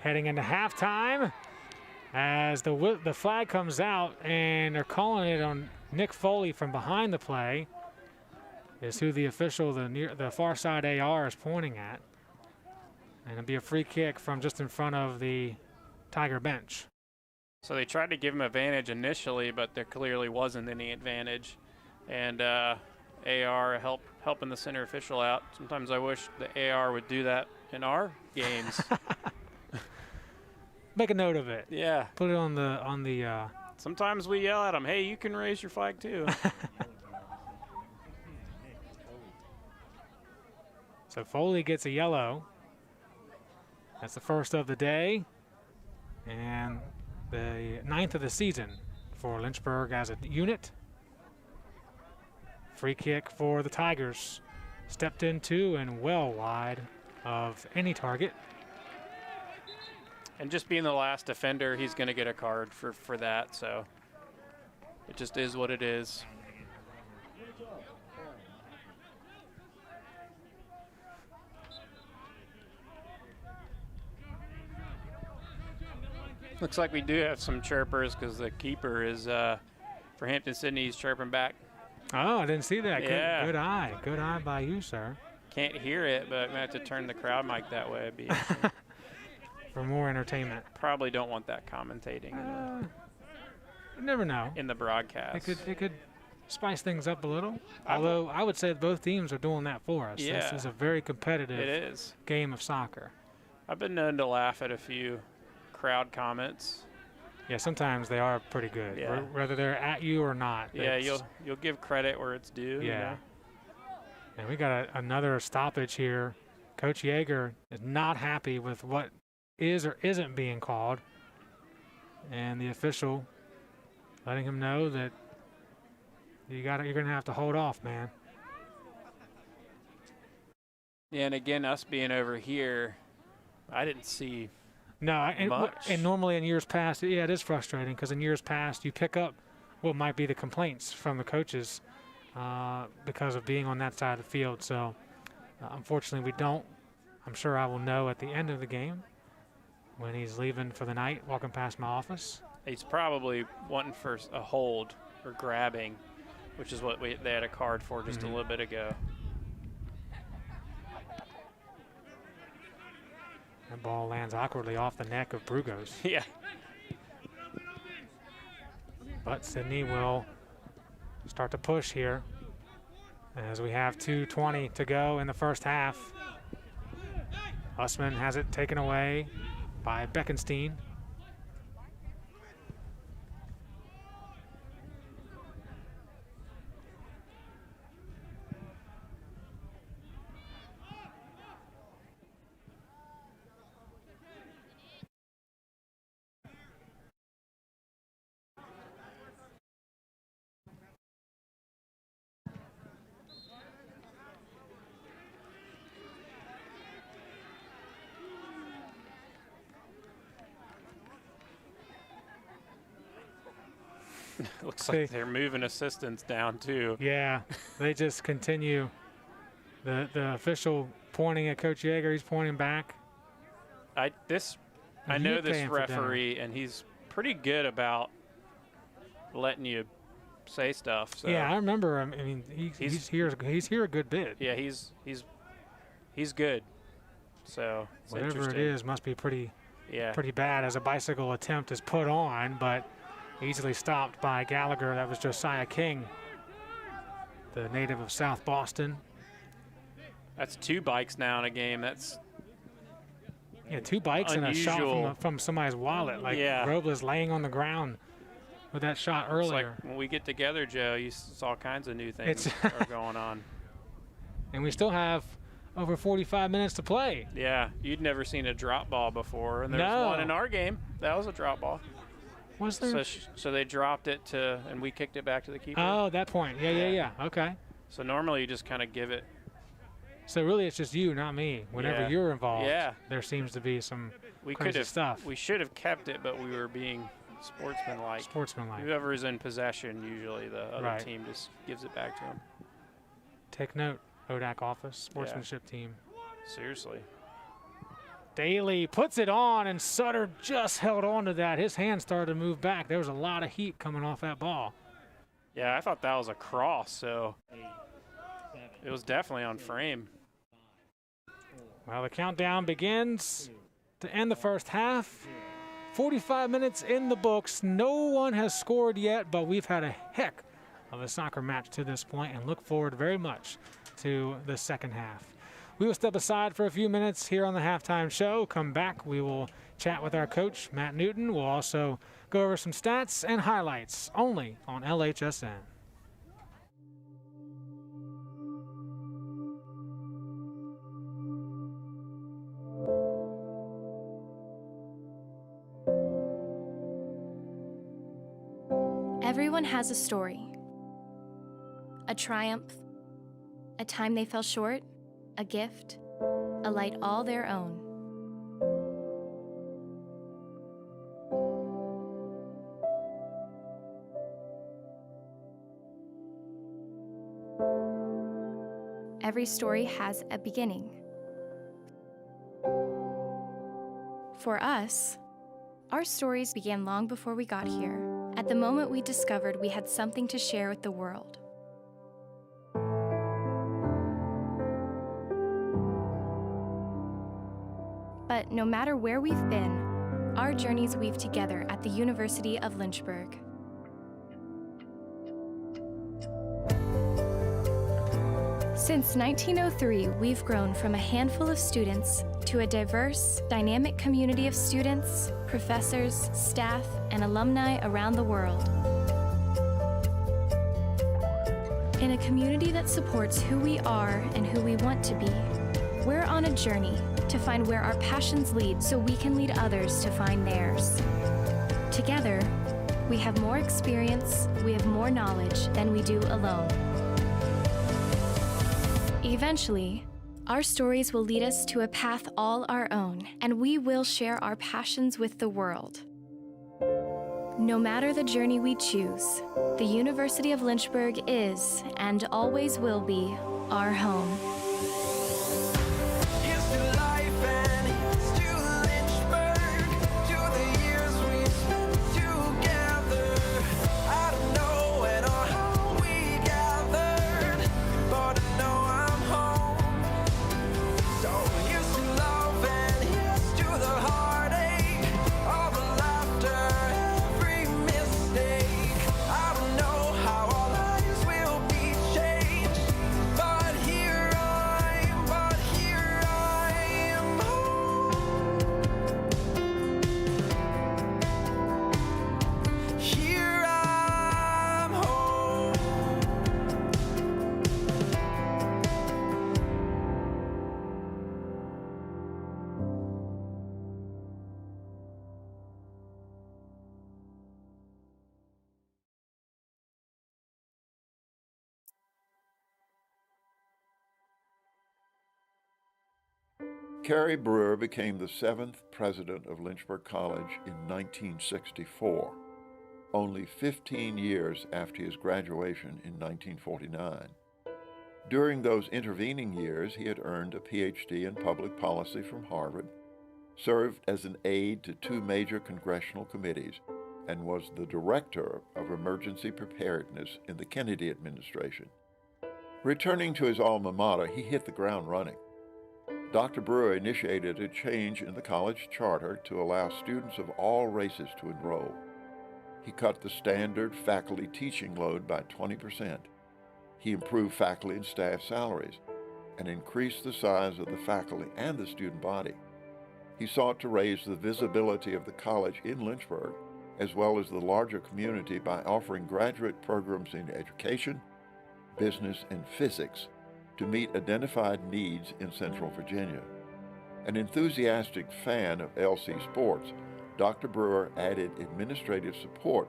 Speaker 1: Heading into halftime as the flag comes out, and they're calling it on Nick Foley from behind the play. Is who the official, the far side AR, is pointing at. And it'll be a free kick from just in front of the Tiger bench.
Speaker 2: So they tried to give him advantage initially, but there clearly wasn't any advantage. And AR helping the center official out. Sometimes I wish the AR would do that in our games.
Speaker 1: make a note of it.
Speaker 2: Yeah.
Speaker 1: Put it on the.
Speaker 2: Sometimes we yell at them, hey, you can raise your flag too.
Speaker 1: So Foley gets a yellow. That's the first of the day and the 9th of the season for Lynchburg as a unit. Free kick for the Tigers. Stepped into and well wide of any target.
Speaker 2: And just being the last defender, he's going to get a card for that. So it just is what it is. Looks like we do have some chirpers because the keeper is for Hampden-Sydney. He's chirping back.
Speaker 1: Oh, I didn't see that.
Speaker 2: Yeah.
Speaker 1: Good eye. Good eye by you, sir.
Speaker 2: Can't hear it, but I'm going to have to turn the crowd mic that way. It'd be
Speaker 1: For more entertainment.
Speaker 2: probably don't want that commentating
Speaker 1: You never know.
Speaker 2: in the broadcast.
Speaker 1: It could spice things up a little. Although I would say both teams are doing that for us.
Speaker 2: Yeah.
Speaker 1: This is a very competitive
Speaker 2: It is.
Speaker 1: game of soccer.
Speaker 2: I've been known to laugh at a few crowd comments.
Speaker 1: Yeah, sometimes they are pretty good,
Speaker 2: Yeah.
Speaker 1: whether they're at you or not.
Speaker 2: Yeah,
Speaker 1: It's-
Speaker 2: you'll give credit where it's due. you
Speaker 1: Yeah.
Speaker 2: know?
Speaker 1: And we got another stoppage here. Coach Yeager is not happy with what is or isn't being called, and the official letting him know that you're going to have to hold off, man.
Speaker 2: Yeah, and again, us being over here, I didn't see.
Speaker 1: No,
Speaker 2: Much.
Speaker 1: and normally in years past, yeah, it is frustrating because in years past you pick up what might be the complaints from the coaches because of being on that side of the field. So unfortunately we don't. I'm sure I will know at the end of the game when he's leaving for the night, walking past my office.
Speaker 2: He's probably wanting for a hold or grabbing, which is what they had a card for just a little bit ago.
Speaker 1: That ball lands awkwardly off the neck of Brugos.
Speaker 2: Yeah.
Speaker 1: But Sydney will start to push here as we have 2:20 to go in the first half. Hussman has it taken away by Beckenstein.
Speaker 2: Looks like they're moving assistants down too.
Speaker 1: Yeah, they just continue. The official pointing at Coach Yeager, he's pointing back.
Speaker 2: I
Speaker 1: You
Speaker 2: know this
Speaker 1: came for
Speaker 2: referee, and he's pretty good about letting you say stuff. So
Speaker 1: Yeah, I remember him. I mean, he's here a good bit.
Speaker 2: yeah, he's good. So it's
Speaker 1: Whatever it
Speaker 2: interesting.
Speaker 1: is must be pretty
Speaker 2: Yeah.
Speaker 1: bad as a bicycle attempt is put on, but easily stopped by Gallagher. That was Josiah King, the native of South Boston.
Speaker 2: That's 2 bikes now in a game. That's
Speaker 1: Yeah, 2 bikes and a shot
Speaker 2: Unusual.
Speaker 1: from somebody's wallet. Like
Speaker 2: Yeah.
Speaker 1: Robles laying on the ground with that shot
Speaker 2: it's
Speaker 1: earlier.
Speaker 2: like when we get together, Joe, you saw all kinds of new things are going on.
Speaker 1: And we still have over 45 minutes to play.
Speaker 2: Yeah, you'd never seen a drop ball before, and there's
Speaker 1: No.
Speaker 2: one in our game. That was a drop ball.
Speaker 1: Was there?
Speaker 2: So they dropped it and we kicked it back to the keeper.
Speaker 1: Oh, that point. Yeah. Okay.
Speaker 2: So normally you just kind of give it.
Speaker 1: So really it's just you, not me. Whenever
Speaker 2: Yeah.
Speaker 1: you're involved,
Speaker 2: Yeah.
Speaker 1: there seems to be some
Speaker 2: We
Speaker 1: crazy
Speaker 2: could have
Speaker 1: stuff.
Speaker 2: We should have kept it, but we were being sportsmanlike.
Speaker 1: Sportsmanlike.
Speaker 2: Whoever is in possession, usually the other
Speaker 1: Right.
Speaker 2: team just gives it back to them.
Speaker 1: Take note, ODAC office, sportsmanship team.
Speaker 2: Seriously.
Speaker 1: Daly puts it on, and Sutter just held on to that. His hand started to move back. There was a lot of heat coming off that ball.
Speaker 2: Yeah, I thought that was a cross, so it was definitely on frame.
Speaker 1: Well, the countdown begins to end the first half. 45 minutes in the books. No one has scored yet, but we've had a heck of a soccer match to this point and look forward very much to the second half. We will step aside for a few minutes here on the halftime show. Come back, we will chat with our coach, Matt Newton. We'll also go over some stats and highlights only on LHSN.
Speaker 4: Everyone has a story. A triumph, a time they fell short, a gift, a light all their own. Every story has a beginning. For us, our stories began long before we got here, at the moment we discovered we had something to share with the world. But no matter where we've been, our journeys weave together at the University of Lynchburg. Since 1903, we've grown from a handful of students to a diverse, dynamic community of students, professors, staff, and alumni around the world. In a community that supports who we are and who we want to be, we're on a journey to find where our passions lead so we can lead others to find theirs. Together, we have more experience, we have more knowledge than we do alone. Eventually, our stories will lead us to a path all our own, and we will share our passions with the world. No matter the journey we choose, the University of Lynchburg is, and always will be, our home.
Speaker 5: Carrie Brewer became the 7th president of Lynchburg College in 1964, only 15 years after his graduation in 1949. During those intervening years, he had earned a PhD in public policy from Harvard, served as an aide to 2 major congressional committees, and was the director of emergency preparedness in the Kennedy administration. Returning to his alma mater, he hit the ground running. Dr. Brewer initiated a change in the college charter to allow students of all races to enroll. He cut the standard faculty teaching load by 20%. He improved faculty and staff salaries and increased the size of the faculty and the student body. He sought to raise the visibility of the college in Lynchburg, as well as the larger community, by offering graduate programs in education, business, and physics to meet identified needs in Central Virginia. An enthusiastic fan of LC sports, Dr. Brewer added administrative support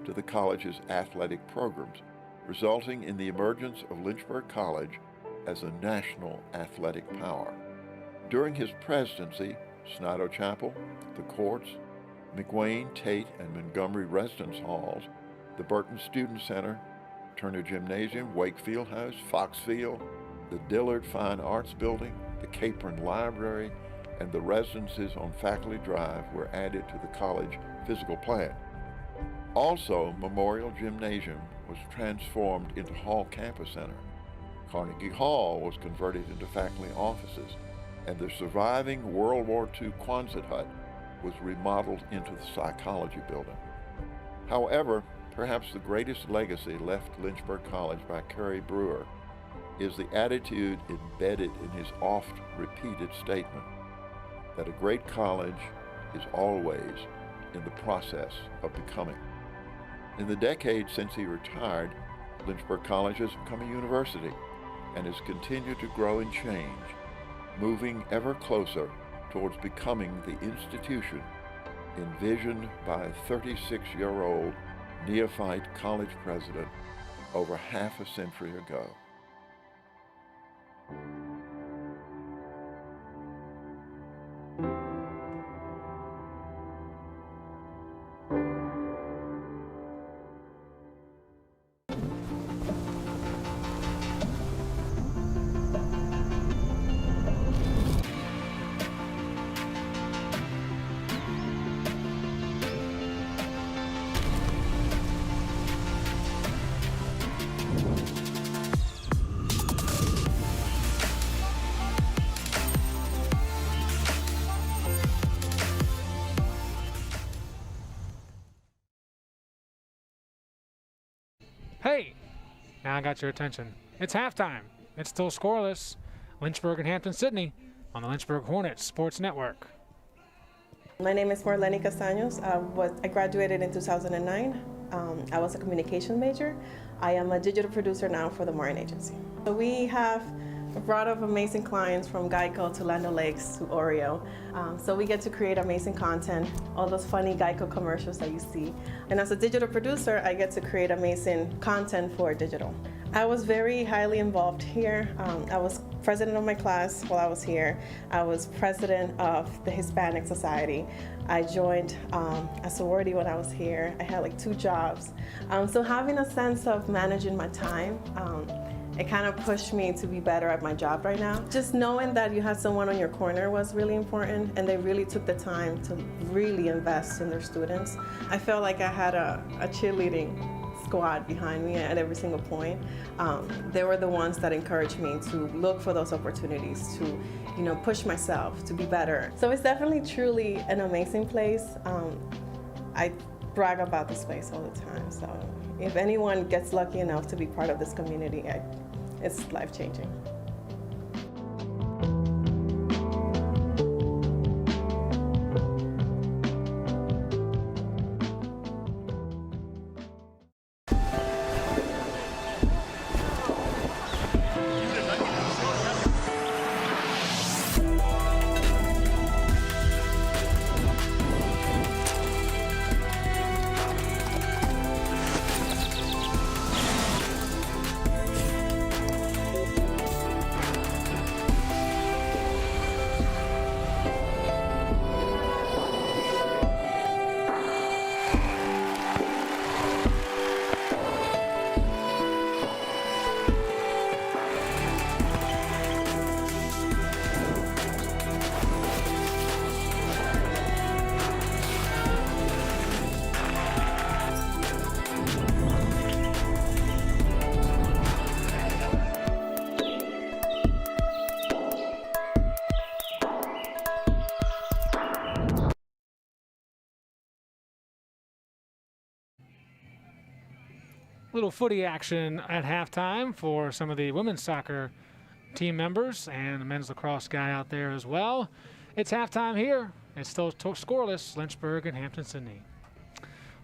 Speaker 5: to the college's athletic programs, resulting in the emergence of Lynchburg College as a national athletic power. During his presidency, Snido Chapel, the courts, McWayne, Tate, and Montgomery residence halls, the Burton Student Center, Turner Gymnasium, Wakefield House, Foxfield, the Dillard Fine Arts Building, the Capron Library, and the residences on Faculty Drive were added to the college physical plan. Also, Memorial Gymnasium was transformed into Hall Campus Center. Carnegie Hall was converted into faculty offices, and the surviving World War II Quonset hut was remodeled into the psychology building. However, perhaps the greatest legacy left Lynchburg College by Carrie Brewer is the attitude embedded in his oft-repeated statement that a great college is always in the process of becoming. In the decades since he retired, Lynchburg College has become a university and has continued to grow and change, moving ever closer towards becoming the institution envisioned by a 36-year-old neophyte college president over half a century ago.
Speaker 1: Hey, now I got your attention. It's halftime. It's still scoreless. Lynchburg and Hampden-Sydney on the Lynchburg Hornets Sports Network.
Speaker 6: My name is Marlene Castaños. I graduated in 2009. I was a communication major. I am a digital producer now for the Martin Agency. So we have brought up amazing clients from Geico to Land O'Lakes to Oreo. So we get to create amazing content, all those funny Geico commercials that you see. And as a digital producer, I get to create amazing content for digital. I was very highly involved here. I was president of my class while I was here. I was president of the Hispanic Society. I joined a sorority when I was here. I had like 2 jobs. So having a sense of managing my time, it kind of pushed me to be better at my job right now. Just knowing that you had someone on your corner was really important, and they really took the time to really invest in their students. I felt like I had a cheerleading squad behind me at every single point. They were the ones that encouraged me to look for those opportunities, to push myself to be better. So it's definitely truly an amazing place. I brag about this place all the time. So if anyone gets lucky enough to be part of this community, it's life-changing.
Speaker 1: Little footy action at halftime for some of the women's soccer team members and the men's lacrosse guy out there as well. It's halftime here. It's still scoreless, Lynchburg and Hampden-Sydney.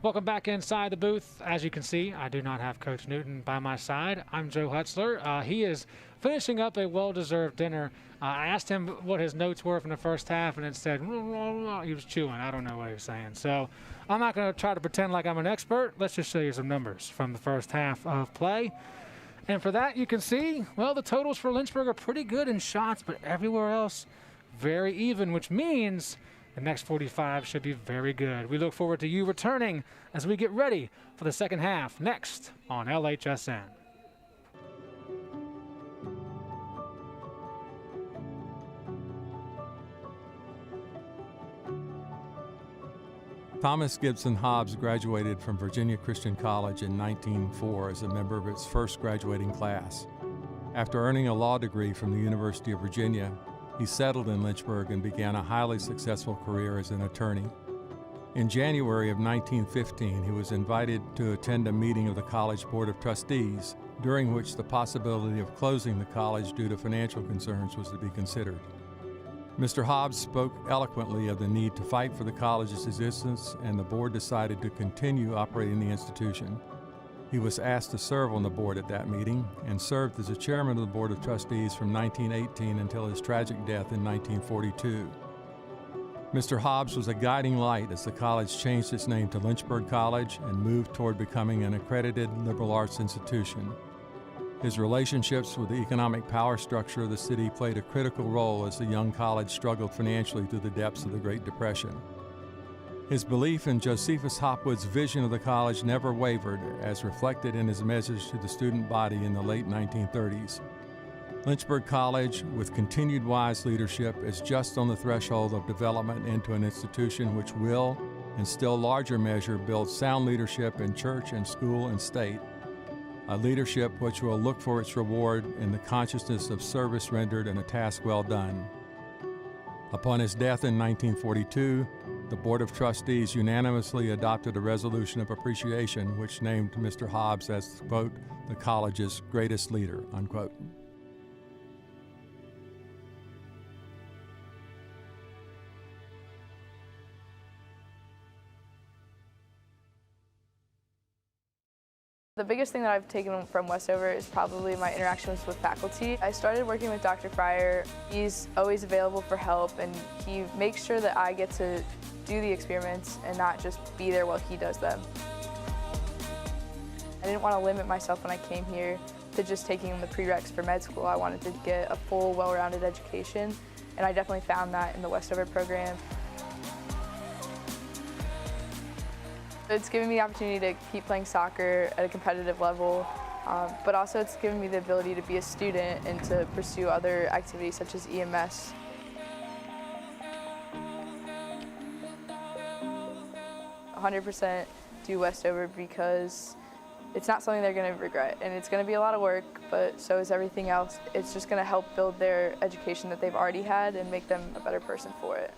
Speaker 1: Welcome back inside the booth. As you can see, I do not have Coach Newton by my side. I'm Joe Hutzler. He is finishing up a well-deserved dinner. I asked him what his notes were from the first half, and it said, he was chewing. I don't know what he was saying. So I'm not going to try to pretend like I'm an expert. Let's just show you some numbers from the first half of play. And for that, you can see, well, the totals for Lynchburg are pretty good in shots, but everywhere else, very even, which means the next 45 should be very good. We look forward to you returning as we get ready for the second half next on LHSN.
Speaker 7: Thomas Gibson Hobbs graduated from Virginia Christian College in 1904 as a member of its first graduating class. After earning a law degree from the University of Virginia, he settled in Lynchburg and began a highly successful career as an attorney. In January of 1915, he was invited to attend a meeting of the College Board of Trustees during which the possibility of closing the college due to financial concerns was to be considered. Mr. Hobbs spoke eloquently of the need to fight for the college's existence, and the board decided to continue operating the institution. He was asked to serve on the board at that meeting and served as the chairman of the Board of Trustees from 1918 until his tragic death in 1942. Mr. Hobbs was a guiding light as the college changed its name to Lynchburg College and moved toward becoming an accredited liberal arts institution. His relationships with the economic power structure of the city played a critical role as the young college struggled financially through the depths of the Great Depression. His belief in Josephus Hopwood's vision of the college never wavered, as reflected in his message to the student body in the late 1930s. Lynchburg College, with continued wise leadership, is just on the threshold of development into an institution which will, in still larger measure, build sound leadership in church and school and state, a leadership which will look for its reward in the consciousness of service rendered and a task well done. Upon his death in 1942, the Board of Trustees unanimously adopted a resolution of appreciation which named Mr. Hobbs as, quote, the college's greatest leader, unquote.
Speaker 8: The biggest thing that I've taken from Westover is probably my interactions with faculty. I started working with Dr. Fryer. He's always available for help, and he makes sure that I get to do the experiments and not just be there while he does them. I didn't want to limit myself when I came here to just taking the prereqs for med school. I wanted to get a full, well-rounded education, and I definitely found that in the Westover program. It's given me the opportunity to keep playing soccer at a competitive level, but also it's given me the ability to be a student and to pursue other activities such as EMS. "100% do Westover because it's not something they're going to regret, and it's going to be a lot of work, but so is everything else. It's just going to help build their education that they've already had and make them a better person for it."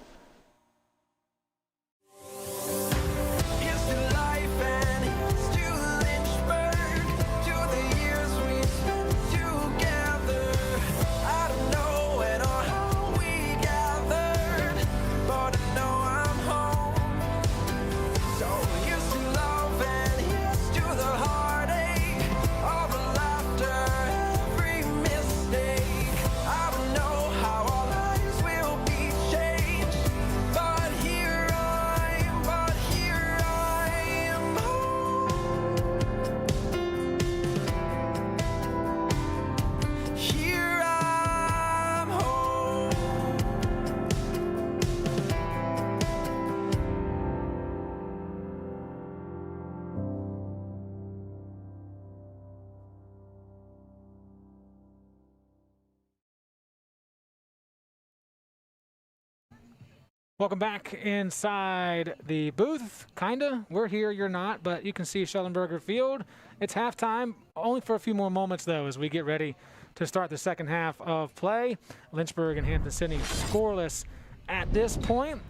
Speaker 1: Welcome back inside the booth, kinda. We're here, you're not, but you can see Schellenberger Field. It's halftime, only for a few more moments, though, as we get ready to start the second half of play. Lynchburg and Hampden-Sydney scoreless at this point.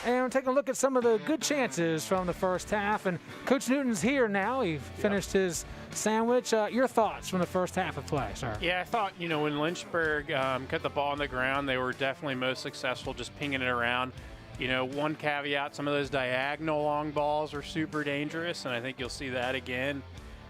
Speaker 1: And we're taking a look at some of the good chances from the first half. And Coach Newton's here now. He finished his sandwich. Your thoughts from the first half of play, sir?
Speaker 2: Yeah, I thought, when Lynchburg cut the ball on the ground, they were definitely most successful just pinging it around. One caveat, some of those diagonal long balls are super dangerous, and I think you'll see that again.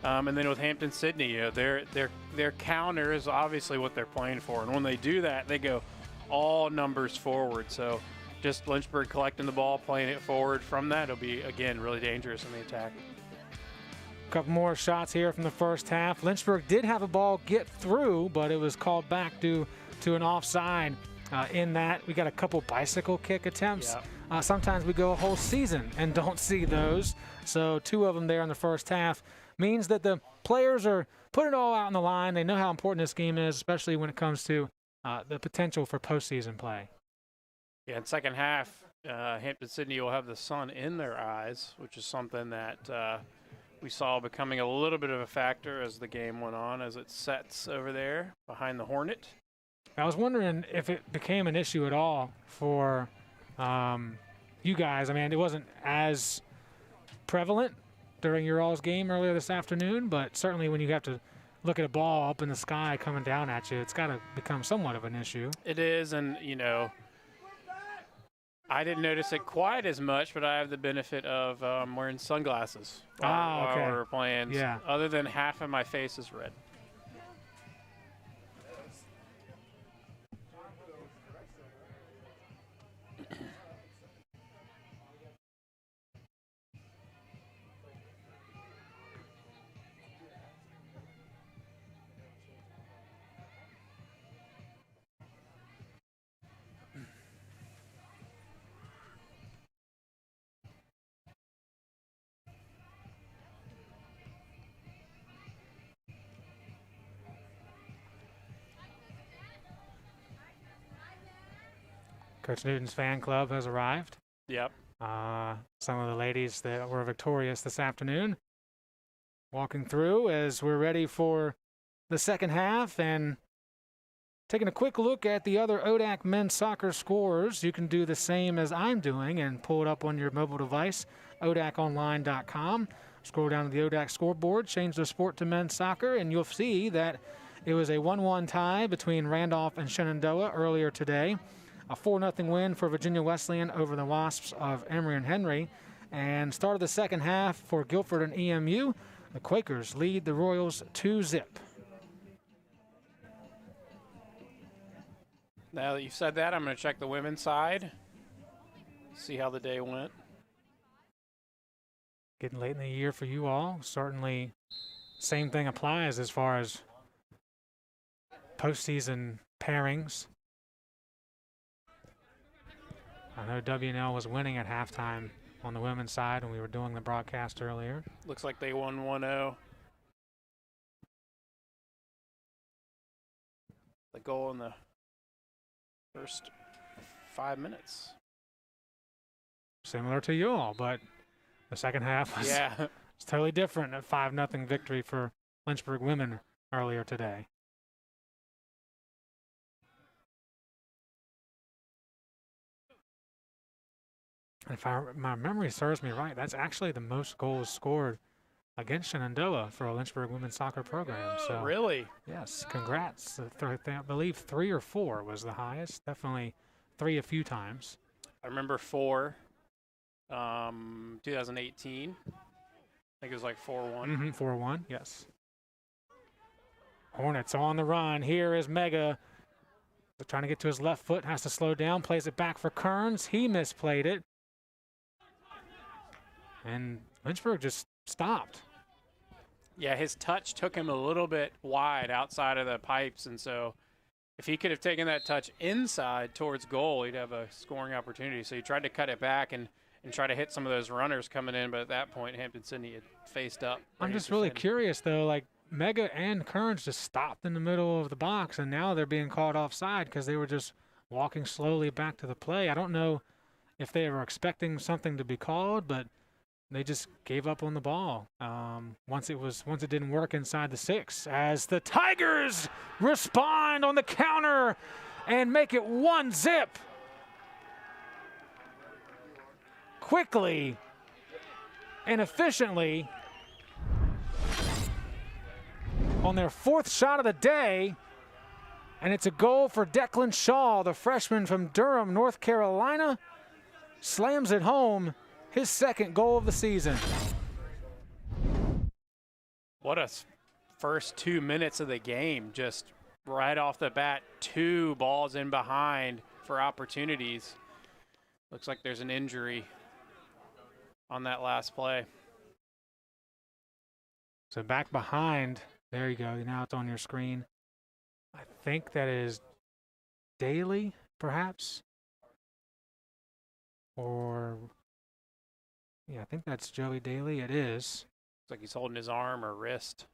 Speaker 2: And then with Hampden-Sydney, their counter is obviously what they're playing for. And when they do that, they go all numbers forward. So just Lynchburg collecting the ball, playing it forward from that, it'll be, again, really dangerous in the attack.
Speaker 1: A couple more shots here from the first half. Lynchburg did have a ball get through, but it was called back due to an offside. In that, we got a couple bicycle kick attempts. Sometimes we go a whole season and don't see those. So 2 of them there in the first half means that the players are putting it all out on the line. They know how important this game is, especially when it comes to the potential for postseason play.
Speaker 2: Yeah, in second half, Hampden-Sydney will have the sun in their eyes, which is something that we saw becoming a little bit of a factor as the game went on, as it sets over there behind the Hornet.
Speaker 1: I was wondering if it became an issue at all for you guys. I mean, it wasn't as prevalent during your all's game earlier this afternoon, but certainly when you have to look at a ball up in the sky coming down at you, it's got to become somewhat of an issue.
Speaker 2: It is, and I didn't notice it quite as much, but I have the benefit of wearing sunglasses while
Speaker 1: okay.
Speaker 2: we're playing.
Speaker 1: Yeah.
Speaker 2: Other than half of my face is red.
Speaker 1: Coach Newton's fan club has arrived.
Speaker 2: Yep.
Speaker 1: Some of the ladies that were victorious this afternoon walking through as we're ready for the second half and taking a quick look at the other ODAC men's soccer scores. You can do the same as I'm doing and pull it up on your mobile device, odaconline.com. Scroll down to the ODAC scoreboard, change the sport to men's soccer, and you'll see that it was a 1-1 tie between Randolph and Shenandoah earlier today. A 4-0 win for Virginia Wesleyan over the Wasps of Emory and Henry. And start of the second half for Guilford and EMU. The Quakers lead the Royals 2-0.
Speaker 2: Now that you've said that, I'm going to check the women's side, see how the day went.
Speaker 1: Getting late in the year for you all. Certainly, same thing applies as far as postseason pairings. I know WNL was winning at halftime on the women's side when we were doing the broadcast earlier.
Speaker 2: Looks like they won 1-0. The goal in the first 5 minutes.
Speaker 1: Similar to you all, but the second half was it's totally different. A 5-0 victory for Lynchburg women earlier today. If my memory serves me right, that's actually the most goals scored against Shenandoah for a Lynchburg women's soccer program. So
Speaker 2: really?
Speaker 1: Yes, congrats. I believe 3 or 4 was the highest. Definitely 3 a few times.
Speaker 2: I remember 4, 2018. I think it was like 4-1.
Speaker 1: 4-1, yes. Hornets on the run. Here is Mega. They're trying to get to his left foot, has to slow down, plays it back for Kearns. He misplayed it. And Lynchburg just stopped.
Speaker 2: Yeah, his touch took him a little bit wide outside of the pipes, and so if he could have taken that touch inside towards goal, he'd have a scoring opportunity. So he tried to cut it back and try to hit some of those runners coming in, but at that point, Hampden-Sydney had faced up.
Speaker 1: I'm just really curious, though, like Mega and Kearns just stopped in the middle of the box, and now they're being called offside because they were just walking slowly back to the play. I don't know if they were expecting something to be called, but they just gave up on the ball once it didn't work inside the 6 as the Tigers respond on the counter and make it 1-0. Quickly and efficiently on their 4th shot of the day, and it's a goal for Declan Shaw, the freshman from Durham, North Carolina, slams it home. His 2nd goal of the season.
Speaker 2: What a first 2 minutes of the game. Just right off the bat, 2 balls in behind for opportunities. Looks like there's an injury on that last play.
Speaker 1: So back behind. There you go. Now it's on your screen. I think that is Daly, perhaps. Or... yeah, I think that's Joey Daly. It is.
Speaker 2: Looks like he's holding his arm or wrist.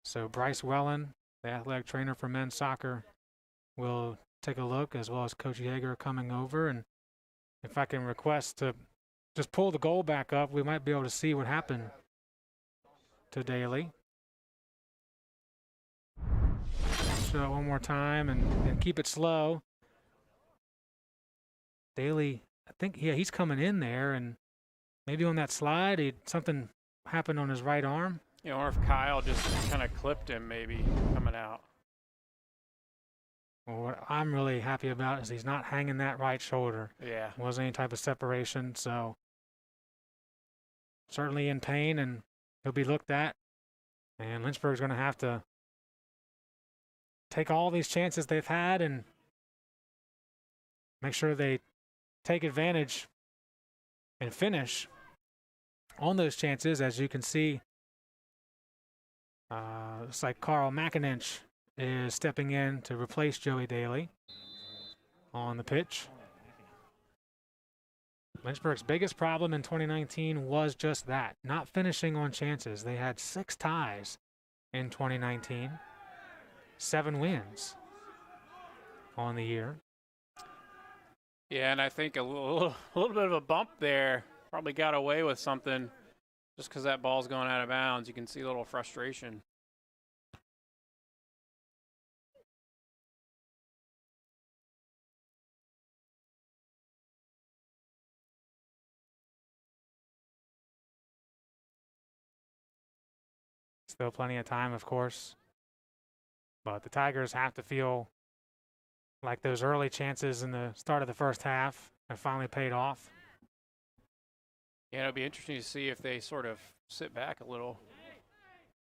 Speaker 1: So Bryce Wellen, the athletic trainer for men's soccer, will take a look, as well as Coach Yeager coming over. And if I can request to just pull the goal back up, we might be able to see what happened to Daly. Show it one more time and keep it slow. Daly, I think, he's coming in there, and maybe on that slide, something happened on his right arm.
Speaker 2: You know, or if Kyle just kind of clipped him maybe coming out.
Speaker 1: Well, what I'm really happy about is he's not hanging that right shoulder.
Speaker 2: Yeah.
Speaker 1: Wasn't any type of separation, so certainly in pain, and he'll be looked at. And Lynchburg's going to have to take all these chances they've had and make sure they take advantage and finish on those chances. As you can see, it's like Carl McIninch is stepping in to replace Joey Daly on the pitch. Lynchburg's biggest problem in 2019 was just that, not finishing on chances. They had 6 ties in 2019, 7 wins on the year.
Speaker 2: Yeah, and I think a little bit of a bump there. Probably got away with something just because that ball's going out of bounds. You can see a little frustration.
Speaker 1: Still plenty of time, of course. But the Tigers have to feel like those early chances in the start of the first half have finally paid off.
Speaker 2: Yeah, it'll be interesting to see if they sort of sit back a little.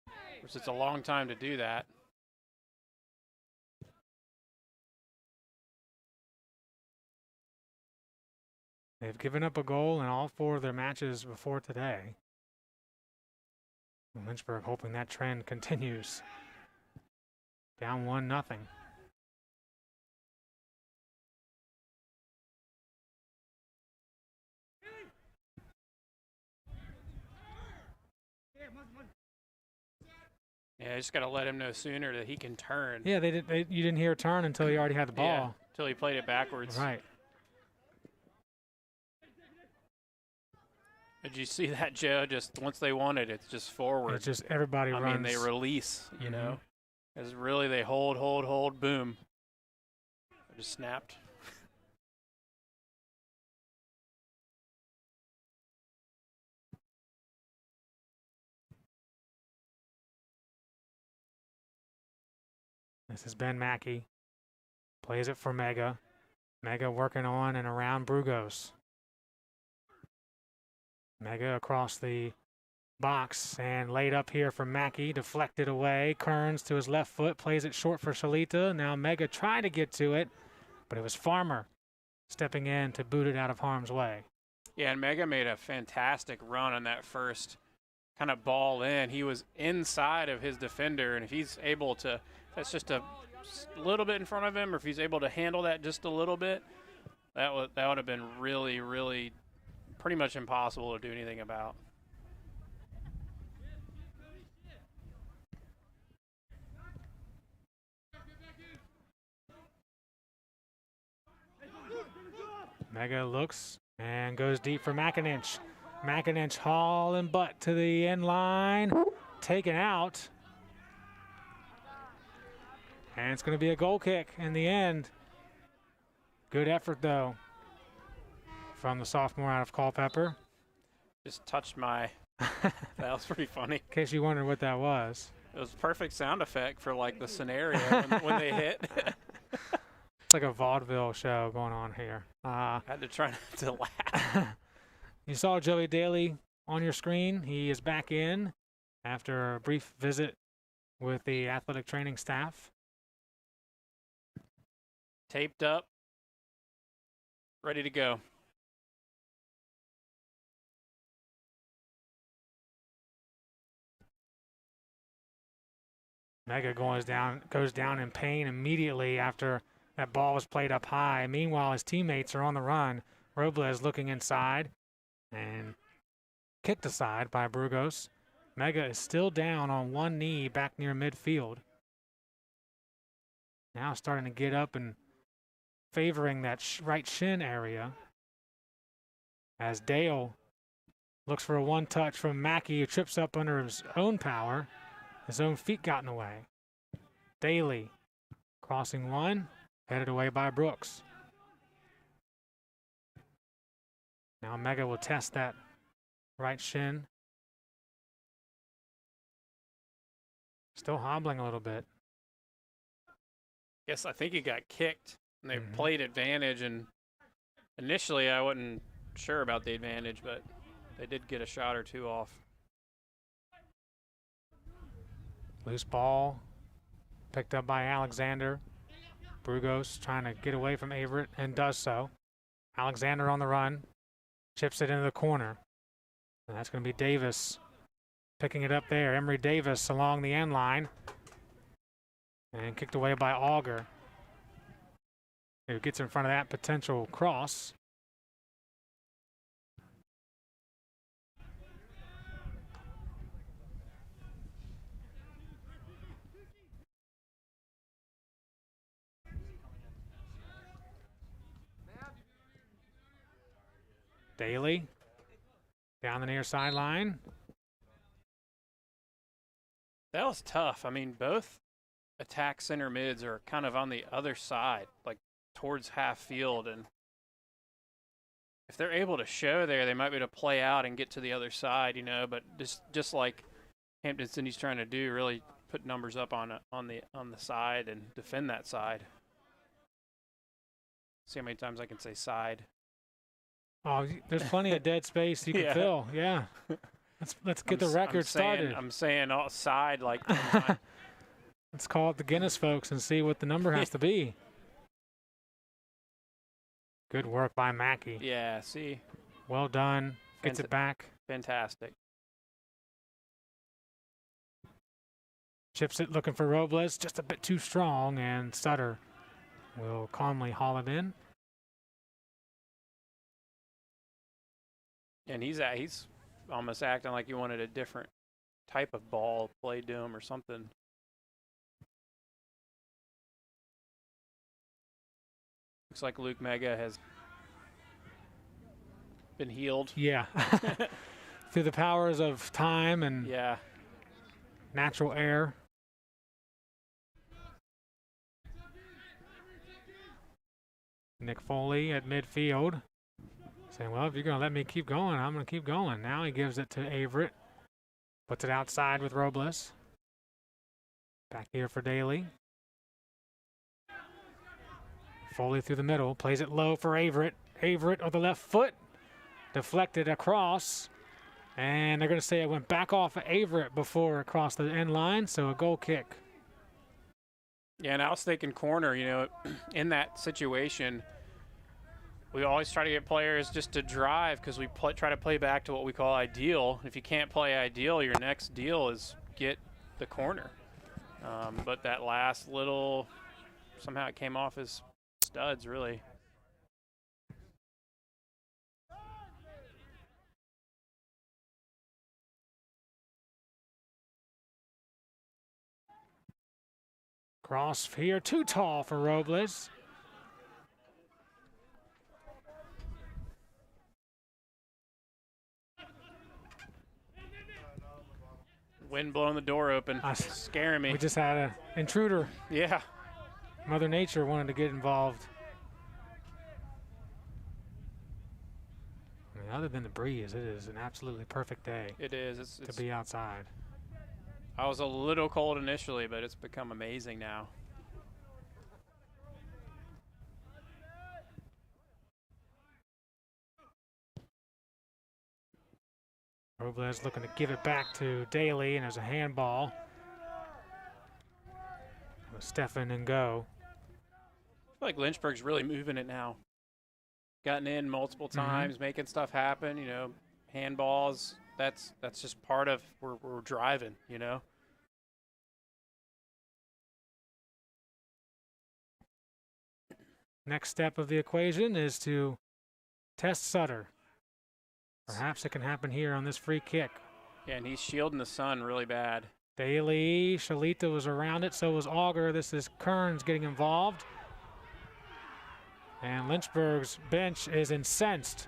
Speaker 2: Of course, it's a long time to do that.
Speaker 1: They've given up a goal in all 4 of their matches before today. Lynchburg hoping that trend continues. Down 1-0.
Speaker 2: Yeah, just got to let him know sooner that he can turn.
Speaker 1: Yeah, you didn't hear a turn until he already had the ball.
Speaker 2: Yeah, until he played it backwards.
Speaker 1: Right.
Speaker 2: Did you see that, Joe? Just once they want it, it's just forward.
Speaker 1: It's just everybody runs.
Speaker 2: I mean, they release, you know. As really they hold, boom. It just snapped.
Speaker 1: This is Ben Mackey. Plays it for Mega. Mega working on and around Brugos. Mega across the box and laid up here for Mackey. Deflected away. Kearns to his left foot. Plays it short for Shalita. Now Mega tried to get to it, but it was Farmer stepping in to boot it out of harm's way.
Speaker 2: Yeah, and Mega made a fantastic run on that first kind of ball in. He was inside of his defender, and if he's able to, that's just a little bit in front of him, or if he's able to handle that just a little bit, that would have been really, really pretty much impossible to do anything about.
Speaker 1: Mega looks and goes deep for McIninch. McIninch hauling butt to the end line. Taken out. And it's going to be a goal kick in the end. Good effort, though, from the sophomore out of Culpeper.
Speaker 2: Just touched my, that was pretty funny.
Speaker 1: In case you wondered what that was.
Speaker 2: It was a perfect sound effect for like the scenario when they hit.
Speaker 1: It's like a vaudeville show going on here.
Speaker 2: I had to try not to laugh.
Speaker 1: You saw Joey Daly on your screen. He is back in after a brief visit with the athletic training staff.
Speaker 2: Taped up, ready to go.
Speaker 1: Mega goes down in pain immediately after that ball was played up high. Meanwhile, his teammates are on the run. Robles looking inside and kicked aside by Brugos. Mega is still down on one knee back near midfield. Now starting to get up and favoring that right shin area as Dale looks for a one-touch from Mackey, who trips up under his own power. His own feet got in the way. Daly crossing one, headed away by Brooks. Now Mega will test that right shin. Still hobbling a little bit.
Speaker 2: Yes, I think he got kicked, and they played advantage, and initially I wasn't sure about the advantage, but they did get a shot or two off.
Speaker 1: Loose ball picked up by Alexander. Brugos trying to get away from Averett and does so. Alexander on the run, chips it into the corner. And that's going to be Davis picking it up there. Emory Davis along the end line. And kicked away by Auger, who gets in front of that potential cross. Daly down the near sideline.
Speaker 2: That was tough. I mean, both attack center mids are kind of on the other side, like towards half field, and if they're able to show there, they might be able to play out and get to the other side, you know. But just like Hampden-Sydney's trying to do, really put numbers up on the side and defend that side. See how many times I can say side.
Speaker 1: Oh, there's plenty of dead space you can fill. Yeah. Let's get the record started.
Speaker 2: I'm saying all side like.
Speaker 1: Let's call it the Guinness folks and see what the number has to be. Good work by Mackey.
Speaker 2: Yeah, see.
Speaker 1: Well done. Gets it back.
Speaker 2: Fantastic.
Speaker 1: Chips it looking for Robles. Just a bit too strong, and Sutter will calmly haul it in.
Speaker 2: And he's almost acting like he wanted a different type of ball played to him or something. Looks like Luke Mega has been healed.
Speaker 1: Yeah. Through the powers of time and natural air. Nick Foley at midfield. Saying, well, if you're going to let me keep going, I'm going to keep going. Now he gives it to Averett. Puts it outside with Robles. Back here for Daly. Foley through the middle. Plays it low for Averett. Averett with the left foot. Deflected across. And they're going to say it went back off of Averett before it crossed the end line, so a goal kick.
Speaker 2: Yeah, and I was thinking corner, you know, in that situation, we always try to get players just to drive because we try to play back to what we call ideal. If you can't play ideal, your next deal is get the corner. But that last little, somehow it came off his studs, really.
Speaker 1: Cross here, too tall for Robles.
Speaker 2: Wind blowing the door open, scaring me.
Speaker 1: We just had an intruder.
Speaker 2: Yeah.
Speaker 1: Mother Nature wanted to get involved. I mean, other than the breeze, it is an absolutely perfect day.
Speaker 2: It is.
Speaker 1: To be outside.
Speaker 2: I was a little cold initially, but it's become amazing now.
Speaker 1: Robles looking to give it back to Daly, and there's a handball. With Stefan and go.
Speaker 2: I feel like Lynchburg's really moving it now. Gotten in multiple times, making stuff happen, you know, handballs. That's just part of we're driving, you know.
Speaker 1: Next step of the equation is to test Sutter. Perhaps it can happen here on this free kick.
Speaker 2: Yeah, and he's shielding the sun really bad.
Speaker 1: Daly, Shalita was around it, so was Auger. This is Kearns getting involved. And Lynchburg's bench is incensed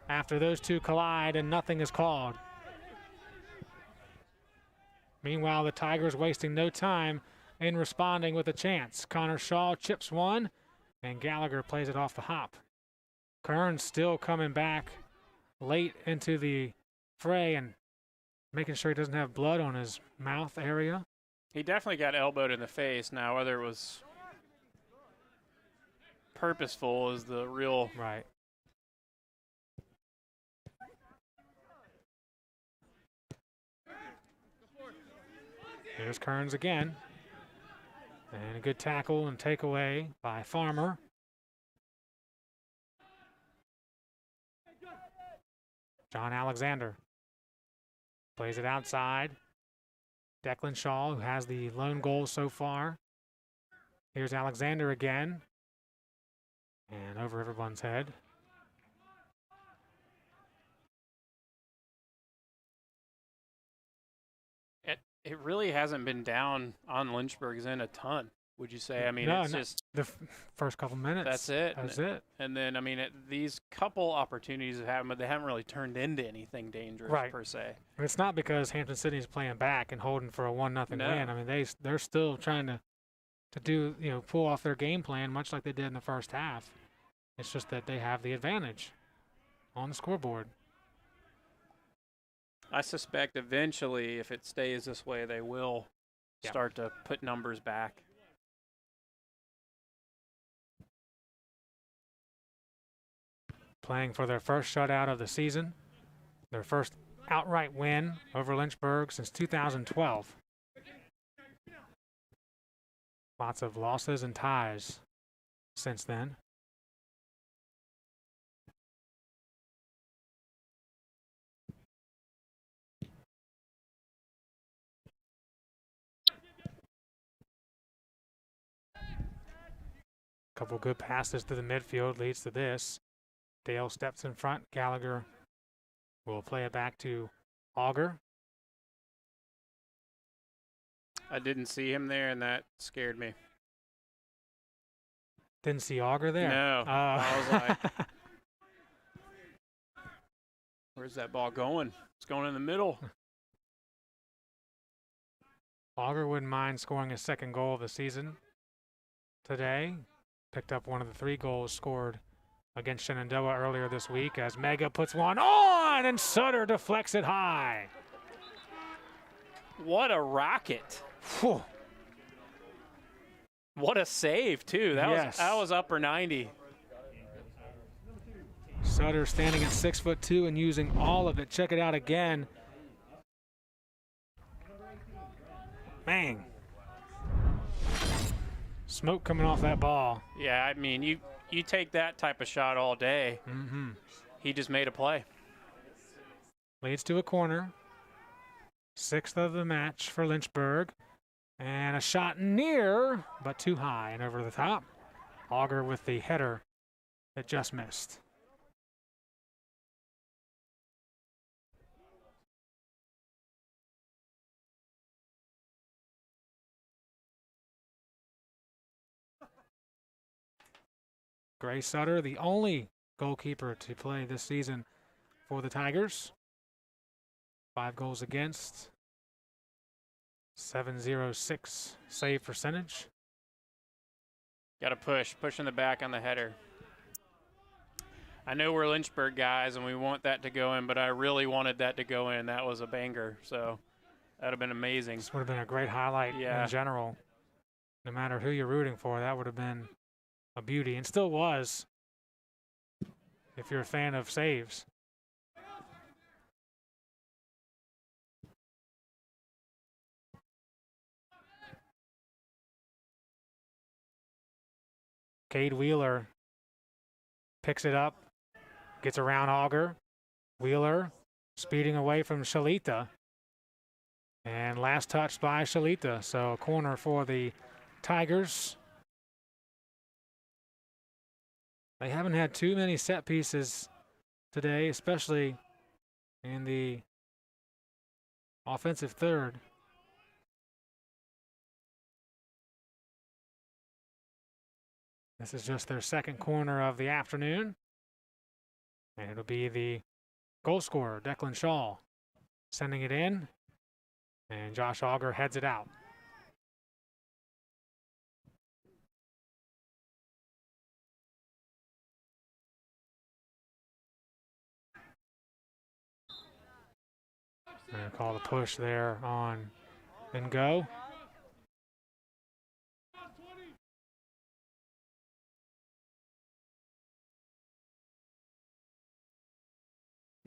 Speaker 1: after those two collide and nothing is called. Meanwhile, the Tigers wasting no time in responding with a chance. Connor Shaw chips one, and Gallagher plays it off the hop. Kearns still coming back late into the fray and making sure he doesn't have blood on his mouth area.
Speaker 2: He definitely got elbowed in the face. Now, whether it was purposeful is the real.
Speaker 1: Right. Here's Kearns again. And a good tackle and takeaway by Farmer. John Alexander plays it outside. Declan Shaw, who has the lone goal so far. Here's Alexander again. And over everyone's head.
Speaker 2: It really hasn't been down on Lynchburg's end a ton, would you say? I mean,
Speaker 1: no,
Speaker 2: it's
Speaker 1: no,
Speaker 2: just
Speaker 1: the first couple minutes.
Speaker 2: That's it.
Speaker 1: That's it.
Speaker 2: And then, I mean, these couple opportunities have happened, but they haven't really turned into anything dangerous
Speaker 1: Right.
Speaker 2: per se.
Speaker 1: And it's not because Hampden-Sydney's playing back and holding for a 1-0
Speaker 2: No.
Speaker 1: win. I mean, they're still trying to do, pull off their game plan, much like they did in the first half. It's just that they have the advantage on the scoreboard.
Speaker 2: I suspect eventually, if it stays this way, they will start to put numbers back.
Speaker 1: Playing for their first shutout of the season, their first outright win over Lynchburg since 2012. Lots of losses and ties since then. Couple good passes to the midfield leads to this. Dale steps in front. Gallagher will play it back to Auger.
Speaker 2: I didn't see him there, and that scared me.
Speaker 1: Didn't see Auger there?
Speaker 2: No. I was like, where's that ball going? It's going in the middle.
Speaker 1: Auger wouldn't mind scoring his second goal of the season today. Picked up one of the 3 goals scored against Shenandoah earlier this week as Mega puts one on and Sutter deflects it high.
Speaker 2: What a rocket.
Speaker 1: Whew.
Speaker 2: What a save, too. That was upper 90.
Speaker 1: Sutter standing at 6'2" and using all of it. Check it out again. Man. Smoke coming off that ball.
Speaker 2: Yeah, I mean, you take that type of shot all day.
Speaker 1: Mm-hmm.
Speaker 2: He just made a play.
Speaker 1: Leads to a corner. 6th of the match for Lynchburg. And a shot near, but too high and over the top. Auger with the header that just missed. Gray Sutter, the only goalkeeper to play this season for the Tigers. 5 goals against, 706 save percentage.
Speaker 2: Got to push in the back on the header. I know we're Lynchburg guys and we want that to go in, but I really wanted that to go in. That was a banger, so that would have been amazing.
Speaker 1: This would have been a great highlight in general. No matter who you're rooting for, that would have been a beauty, and still was if you're a fan of saves. Cade Wheeler picks it up, gets around Auger. Wheeler speeding away from Shalita. And last touch by Shalita, so a corner for the Tigers. They haven't had too many set pieces today, especially in the offensive third. This is just their second corner of the afternoon. And it'll be the goal scorer, Declan Shaw, sending it in. And Josh Auger heads it out. And call the push there on and go.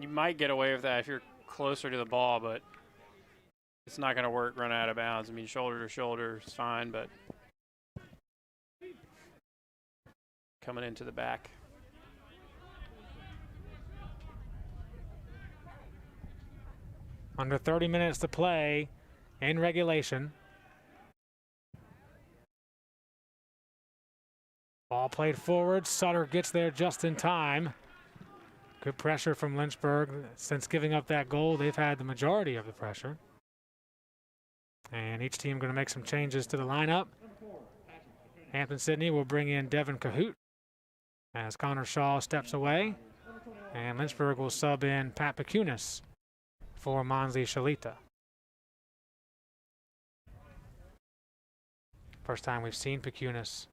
Speaker 2: You might get away with that if you're closer to the ball, but it's not going to work running out of bounds. I mean, shoulder to shoulder is fine, but coming into the back.
Speaker 1: Under 30 minutes to play in regulation. Ball played forward. Sutter gets there just in time. Good pressure from Lynchburg. Since giving up that goal, they've had the majority of the pressure. And each team going to make some changes to the lineup. Hampden-Sydney will bring in Devin Cahoot as Connor Shaw steps away. And Lynchburg will sub in Pat Pecunis for Monzi Shalita. First time we've seen Pecunis.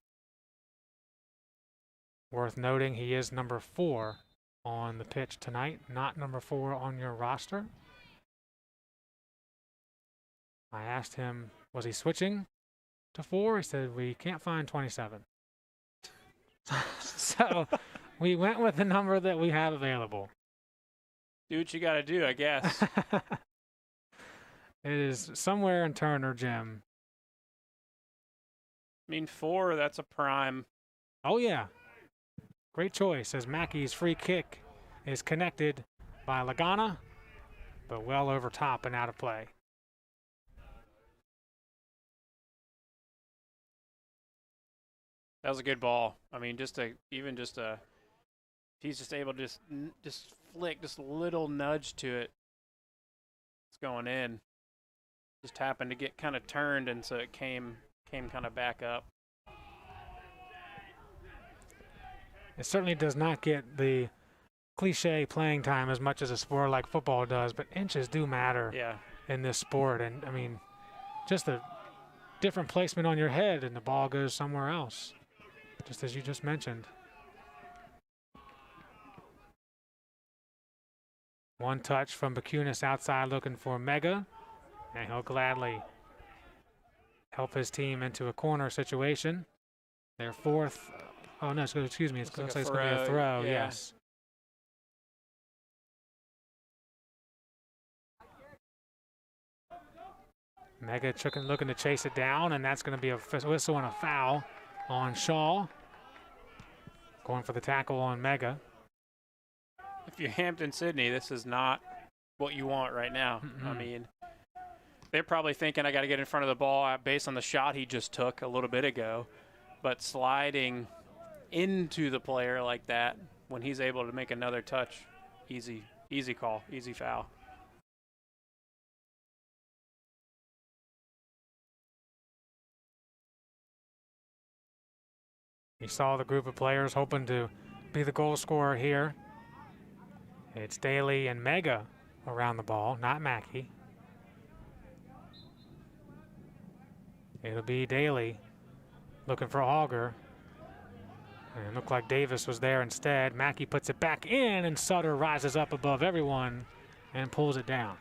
Speaker 1: Worth noting, he is number 4 on the pitch tonight, not number 4 on your roster. I asked him, was he switching to 4? He said, we can't find 27. So we went with the number that we have available.
Speaker 2: Do what you got to do, I guess.
Speaker 1: It is somewhere in Turner, Jim.
Speaker 2: I mean, 4, that's a prime.
Speaker 1: Oh, yeah. Great choice as Mackey's free kick is connected by Lagana, but well over top and out of play.
Speaker 2: That was a good ball. I mean, if he's just able to just flick just a little nudge to it, it's going in. Just happened to get kind of turned, and so it came kind of back up.
Speaker 1: It certainly does not get the cliche playing time as much as a sport like football does, but inches do matter in this sport. And, I mean, just a different placement on your head and the ball goes somewhere else, just as you just mentioned. One touch from Pecunis outside looking for Mega, and he'll gladly help his team into a corner situation. Their 4th. Oh, no, excuse me. It looks like it's going to be a throw, yes. Mega looking to chase it down, and that's going to be a whistle and a foul on Shaw. Going for the tackle on Mega.
Speaker 2: If you're Hampden-Sydney, this is not what you want right now. I mean, they're probably thinking, I got to get in front of the ball based on the shot he just took a little bit ago. But sliding into the player like that when he's able to make another touch, easy call, easy foul.
Speaker 1: You saw the group of players hoping to be the goal scorer here. It's Daly and Mega around the ball, not Mackey. It'll be Daly looking for Auger. And it looked like Davis was there instead. Mackey puts it back in, and Sutter rises up above everyone and pulls it down.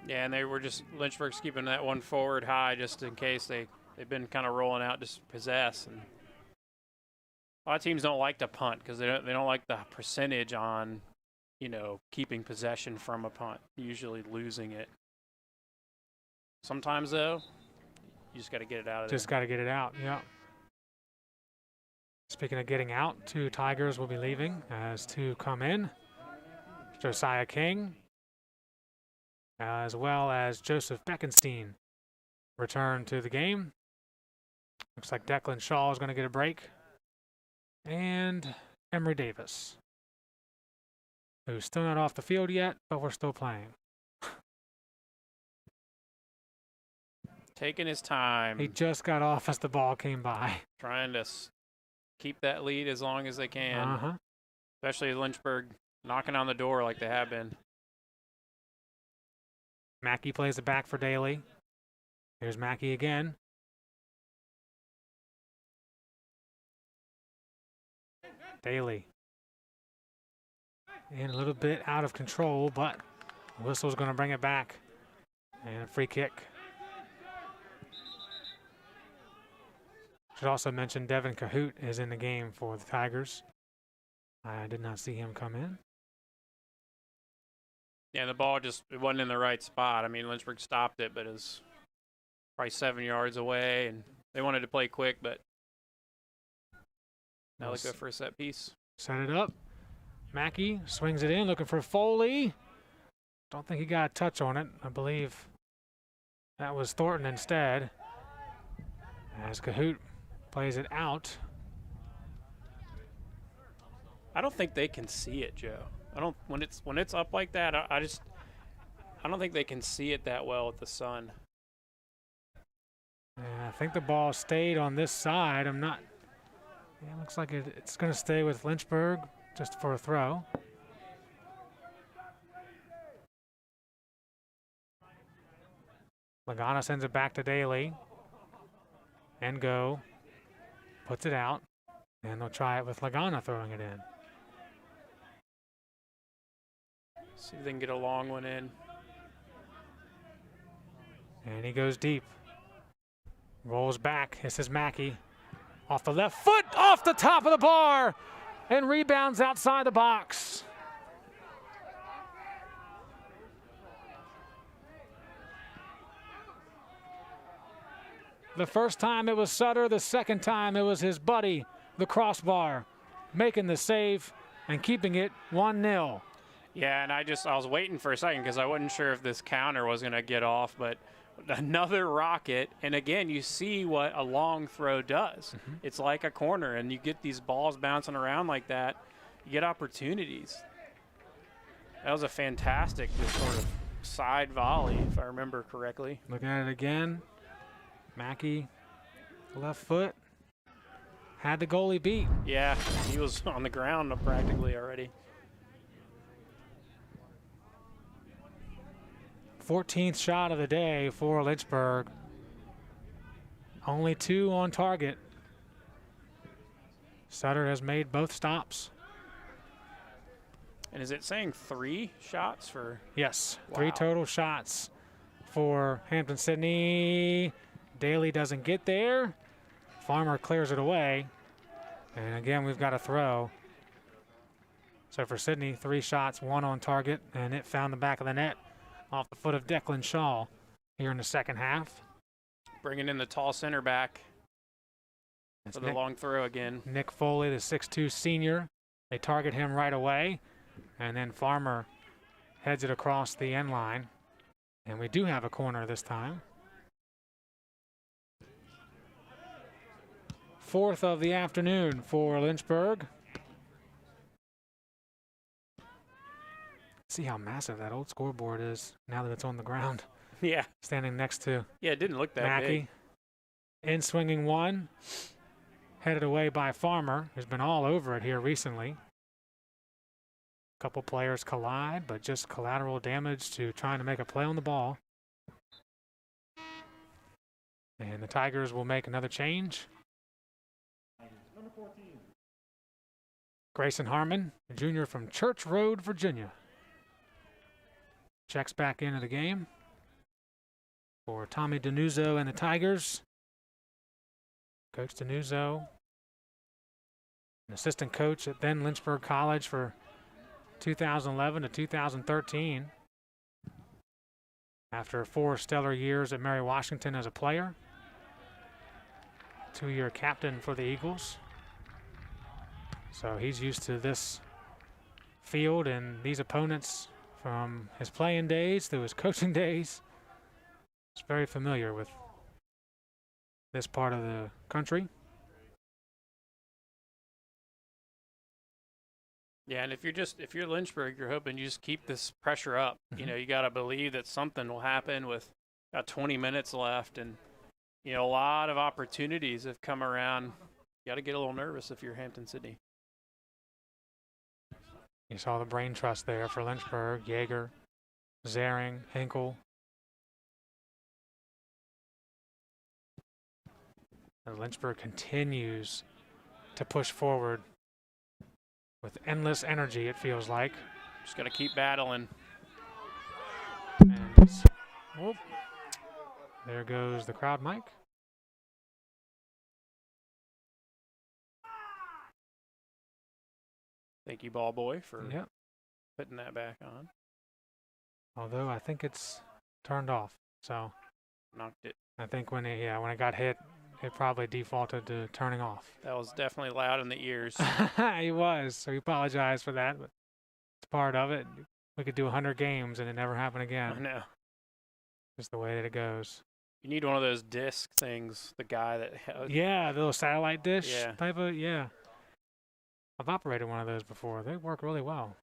Speaker 2: Yeah, and they were just, Lynchburg's keeping that one forward high just in case they've been kind of rolling out just possess. And a lot of teams don't like to punt because they don't like the percentage on, keeping possession from a punt, usually losing it. Sometimes, though, you just got to get it out of there.
Speaker 1: Just got to get it out, yeah. Speaking of getting out, 2 Tigers will be leaving as 2 come in. Josiah King, as well as Joseph Beckenstein, return to the game. Looks like Declan Shaw is going to get a break. And Emery Davis, who's still not off the field yet, but we're still playing.
Speaker 2: Taking his time.
Speaker 1: He just got off as the ball came by.
Speaker 2: Trying to keep that lead as long as they can. Especially Lynchburg knocking on the door like they have been.
Speaker 1: Mackey plays it back for Daly. Here's Mackey again. Daly. And a little bit out of control, but the whistle's going to bring it back. And a free kick. Should also mention Devin Cahoot is in the game for the Tigers. I did not see him come in.
Speaker 2: Yeah, the ball just it wasn't in the right spot. I mean, Lynchburg stopped it, but it was probably 7 yards away, and they wanted to play quick, but now let's go for a set piece.
Speaker 1: Set it up. Mackey swings it in, looking for Foley. Don't think he got a touch on it. I believe that was Thornton instead. As Cahoot plays it out.
Speaker 2: I don't think they can see it, Joe. I don't when it's up like that. I don't think they can see it that well with the sun.
Speaker 1: Yeah, I think the ball stayed on this side. I'm not. Yeah, it looks like it's going to stay with Lynchburg just for a throw. Lagana sends it back to Daly. And go. Puts it out. And they'll try it with Lagana throwing it in.
Speaker 2: See if they can get a long one in.
Speaker 1: And he goes deep. Rolls back. This is Mackey. Off the left foot, off the top of the bar, and rebounds outside the box. The first time it was Sutter, the second time it was his buddy, the crossbar, making the save and keeping it 1-0.
Speaker 2: Yeah, and I was waiting for a second because I wasn't sure if this counter was going to get off, but another rocket, and again, you see what a long throw does.
Speaker 1: Mm-hmm.
Speaker 2: It's like a corner, and you get these balls bouncing around like that, you get opportunities. That was a fantastic just sort of side volley, if I remember correctly.
Speaker 1: Looking at it again, Mackey, left foot, had the goalie beat.
Speaker 2: Yeah, he was on the ground practically already.
Speaker 1: 14th shot of the day for Lynchburg. Only 2 on target. Sutter has made both stops.
Speaker 2: And is it saying 3 shots for?
Speaker 1: Yes,
Speaker 2: Wow.
Speaker 1: 3 total shots for Hampden-Sydney. Daly doesn't get there. Farmer clears it away. And again, we've got a throw. So for Sydney, 3 shots, 1 on target, and it found the back of the net off the foot of Declan Shaw here in the second half.
Speaker 2: Bringing in the tall center back for the long throw again.
Speaker 1: Nick Foley, the 6'2 senior. They target him right away, and then Farmer heads it across the end line. And we do have a corner this time. 4th of the afternoon for Lynchburg. See how massive that old scoreboard is now that it's on the ground.
Speaker 2: Yeah.
Speaker 1: Standing next to
Speaker 2: Yeah, it didn't look that
Speaker 1: Mackey.
Speaker 2: big.
Speaker 1: In swinging one. Headed away by Farmer, who's been all over it here recently. A couple players collide, but just collateral damage to trying to make a play on the ball. And the Tigers will make another change. Grayson Harmon, a junior from Church Road, Virginia. Checks back into the game for Tommy Denuzzo and the Tigers. Coach Denuzzo, an assistant coach at then Lynchburg College for 2011 to 2013. After 4 stellar years at Mary Washington as a player. 2-year captain for the Eagles. So he's used to this field and these opponents from his playing days to his coaching days. He's very familiar with this part of the country.
Speaker 2: Yeah, and if you're Lynchburg, you're hoping you just keep this pressure up.
Speaker 1: Mm-hmm.
Speaker 2: You know, you got to believe that something will happen with about 20 minutes left, and you know, a lot of opportunities have come around. You got to get a little nervous if you're Hampden-Sydney.
Speaker 1: You saw the brain trust there for Lynchburg, Yeager, Zaring, Hinkle. And Lynchburg continues to push forward with endless energy, it feels like.
Speaker 2: Just got to keep battling.
Speaker 1: And whoop, there goes the crowd mic.
Speaker 2: Thank you, ball boy, for
Speaker 1: Yep.
Speaker 2: putting that back on.
Speaker 1: Although I think it's turned off. So
Speaker 2: Knocked it.
Speaker 1: I think when it got hit, it probably defaulted to turning off.
Speaker 2: That was definitely loud in the ears.
Speaker 1: He was. So we apologize for that, but it's part of it. We could do 100 games and it never happen
Speaker 2: I
Speaker 1: again.
Speaker 2: know.
Speaker 1: Just the way that it goes.
Speaker 2: You need one of those disc things, the guy that
Speaker 1: Yeah, the little satellite dish
Speaker 2: Yeah.
Speaker 1: type of, yeah. I've operated one of those before. They work really well.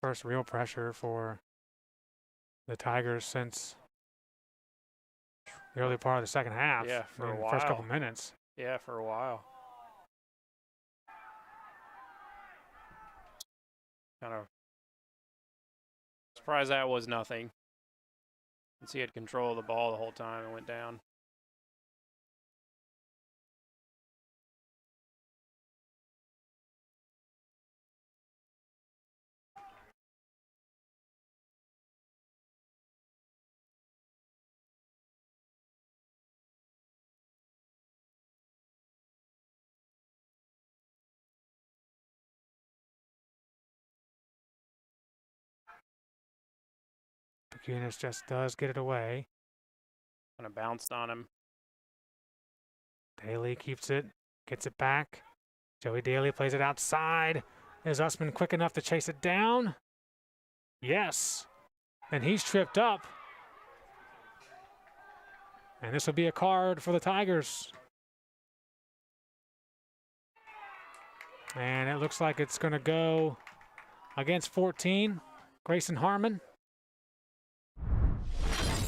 Speaker 1: First real pressure for the Tigers since the early part of the second half.
Speaker 2: Yeah, for a
Speaker 1: the first couple
Speaker 2: while.
Speaker 1: minutes.
Speaker 2: Yeah, for a while. Kind of surprised that was nothing. Since he had control of the ball the whole time and went down.
Speaker 1: Pecunis just does get it away.
Speaker 2: Kind of bounced on him.
Speaker 1: Daly keeps it, gets it back. Joey Daly plays it outside. Is Usman quick enough to chase it down? Yes. And he's tripped up. And this will be a card for the Tigers. And it looks like it's going to go against 14, Grayson Harmon.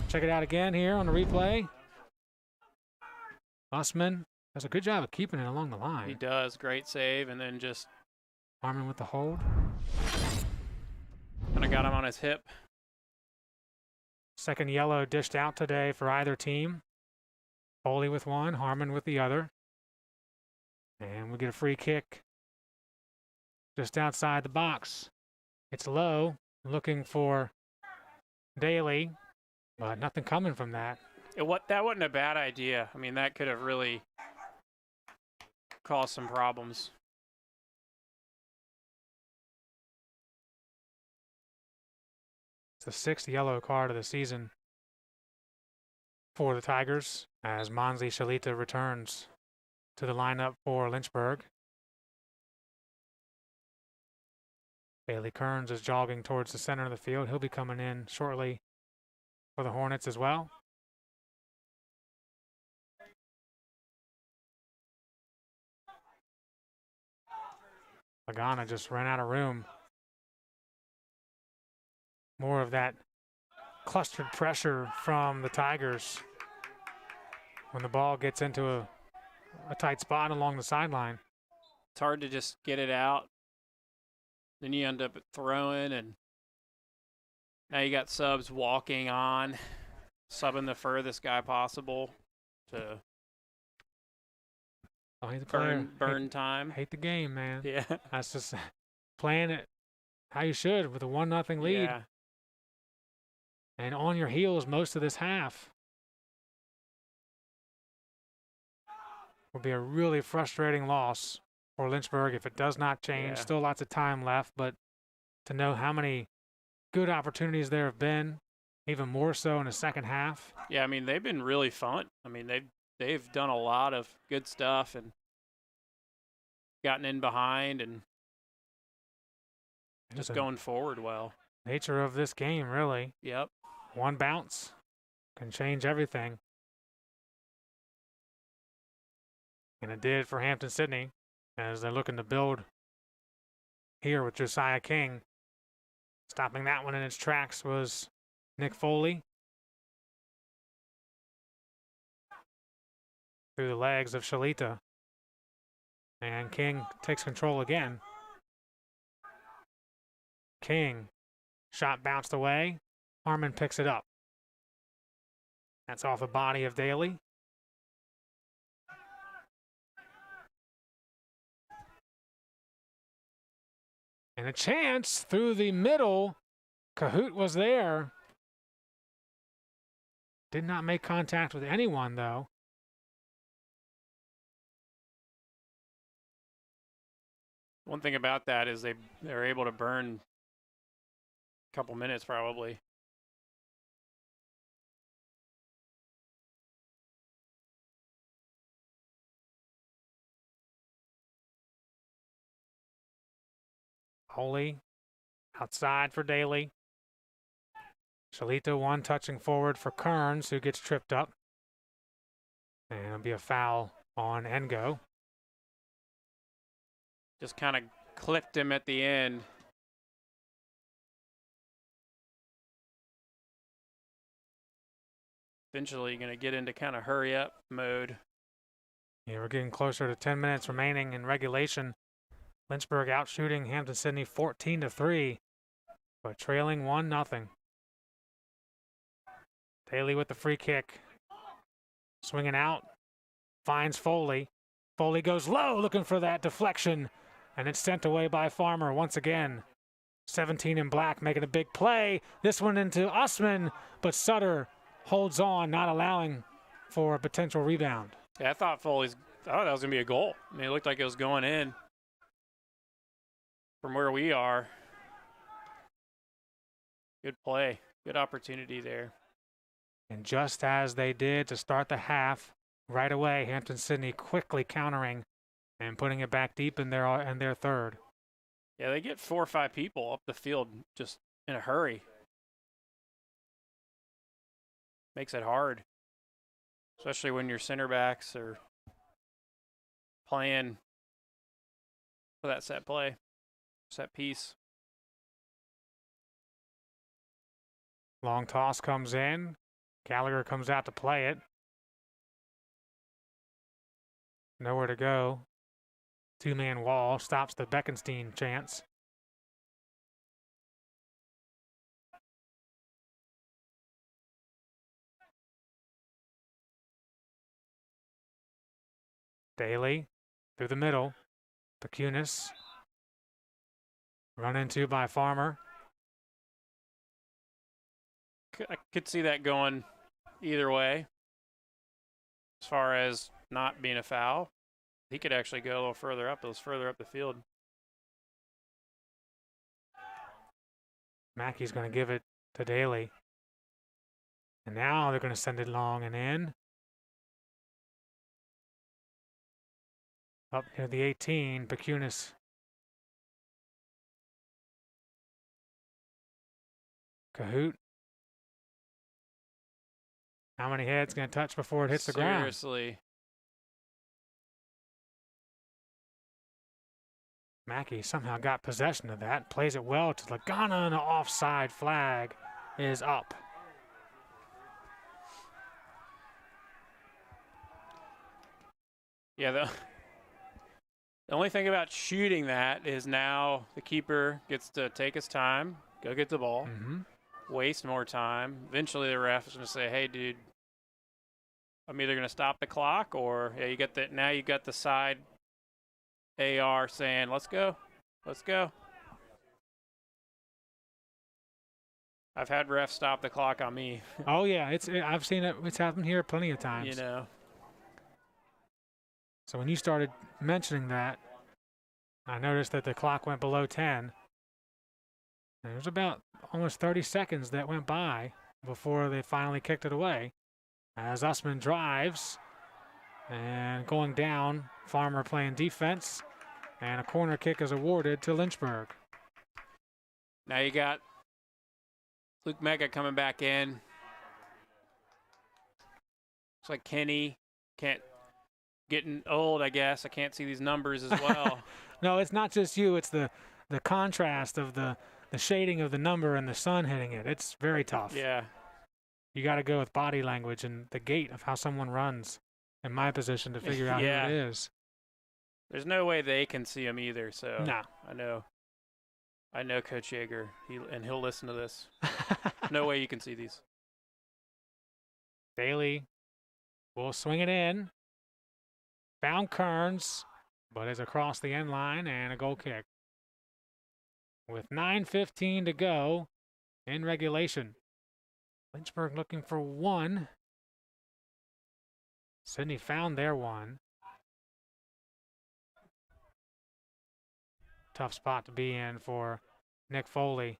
Speaker 1: Check it out again here on the replay. Usman does a good job of keeping it along the line.
Speaker 2: He does. Great save. And then just
Speaker 1: Harmon with the hold.
Speaker 2: kind of got him on his hip.
Speaker 1: Second yellow dished out today for either team. Foley with one, Harmon with the other. And we get a free kick just outside the box. It's low, looking for Daly, but nothing coming from that.
Speaker 2: That wasn't a bad idea. I mean, that could have really caused some problems.
Speaker 1: It's the sixth yellow card of the season for the Tigers as Monzi Shalita returns to the lineup for Lynchburg. Bailey Kearns is jogging towards the center of the field. He'll be coming in shortly for the Hornets as well. Lagana just ran out of room. More of that clustered pressure from the Tigers when the ball gets into a tight spot along the sideline.
Speaker 2: It's hard to just get it out. Then you end up throwing, and now you got subs walking on, subbing the furthest guy possible to burn time.
Speaker 1: Hate the game, man.
Speaker 2: Yeah.
Speaker 1: That's just playing it how you should with a 1-0 lead.
Speaker 2: Yeah.
Speaker 1: And on your heels most of this half. Will be a really frustrating loss for Lynchburg if it does not change.
Speaker 2: Yeah.
Speaker 1: Still lots of time left, but to know how many good opportunities there have been, even more so in the second half.
Speaker 2: Yeah, I mean, they've been really fun. I mean, they've done a lot of good stuff and gotten in behind and just going forward well.
Speaker 1: Nature of this game, really.
Speaker 2: Yep.
Speaker 1: One bounce can change everything. And it did for Hampden-Sydney as they're looking to build here with Josiah King. Stopping that one in its tracks was Nick Foley. Through the legs of Shalita. And King takes control again. King. Shot bounced away. Harmon picks it up. That's off the body of Daly. And a chance through the middle Cahoot was there. Did not make contact with anyone, though.
Speaker 2: One thing about that is they're able to burn a couple minutes probably.
Speaker 1: Holy outside for Daly. Shalita one touching forward for Kearns, who gets tripped up. And it'll be a foul on Engo.
Speaker 2: Just kind of clipped him at the end. Eventually going to get into kind of hurry up mode.
Speaker 1: Yeah, we're getting closer to 10 minutes remaining in regulation. Lynchburg out shooting Hampden-Sydney 14-3, but trailing 1-0. Daly with the free kick. Swinging out, finds Foley. Foley goes low, looking for that deflection, and it's sent away by Farmer once again. 17 in black making a big play. This one into Usman, but Sutter holds on, not allowing for a potential rebound.
Speaker 2: Yeah, I thought that was going to be a goal. I mean, it looked like it was going in from where we are. Good play, good opportunity there.
Speaker 1: And just as they did to start the half, right away, Hampden-Sydney quickly countering and putting it back deep in their third.
Speaker 2: Yeah, they get 4 or 5 people up the field just in a hurry. Makes it hard, especially when your center backs are playing for that set play, set piece.
Speaker 1: Long toss comes in. Gallagher comes out to play it. Nowhere to go. Two-man wall stops the Beckenstein chance. Daly through the middle. Pecunis. Run into by Farmer.
Speaker 2: I could see that going either way as far as not being a foul. He could actually go a little further up. It was further up the field.
Speaker 1: Mackey's going to give it to Daly. And now they're going to send it long and in. Up near the 18, Pecunis. Cahoot. How many heads going to touch before it hits the ground?
Speaker 2: Seriously.
Speaker 1: Mackey somehow got possession of that. Plays it well to Lagana, and an offside flag is up.
Speaker 2: Yeah, the only thing about shooting that is now the keeper gets to take his time, go get the ball, waste more time. Eventually the ref is going to say, hey, dude, I'm either going to stop the clock or you got the, now you got the side AR saying, let's go, let's go. I've had refs stop the clock on me.
Speaker 1: Oh, yeah, I've seen it. It's happened here plenty of times.
Speaker 2: You know.
Speaker 1: So when you started mentioning that, I noticed that the clock went below 10. And it was about almost 30 seconds that went by before they finally kicked it away. As Usman drives and going down, Farmer playing defense, and a corner kick is awarded to Lynchburg.
Speaker 2: Now you got Luke Mega coming back in. Looks like Kenny getting old, I guess. I can't see these numbers as well.
Speaker 1: No, it's not just you. It's the contrast of the shading of the number and the sun hitting it. It's very tough.
Speaker 2: Yeah.
Speaker 1: You got to go with body language and the gait of how someone runs in my position to figure out who it is.
Speaker 2: There's no way they can see him either, so
Speaker 1: no.
Speaker 2: I know Coach Yeager, he'll listen to this. No way you can see these.
Speaker 1: Daly will swing it in. Found Kearns, but is across the end line and a goal kick. With 9:15 to go, in regulation. Lynchburg looking for one. Sydney found their one. Tough spot to be in for Nick Foley.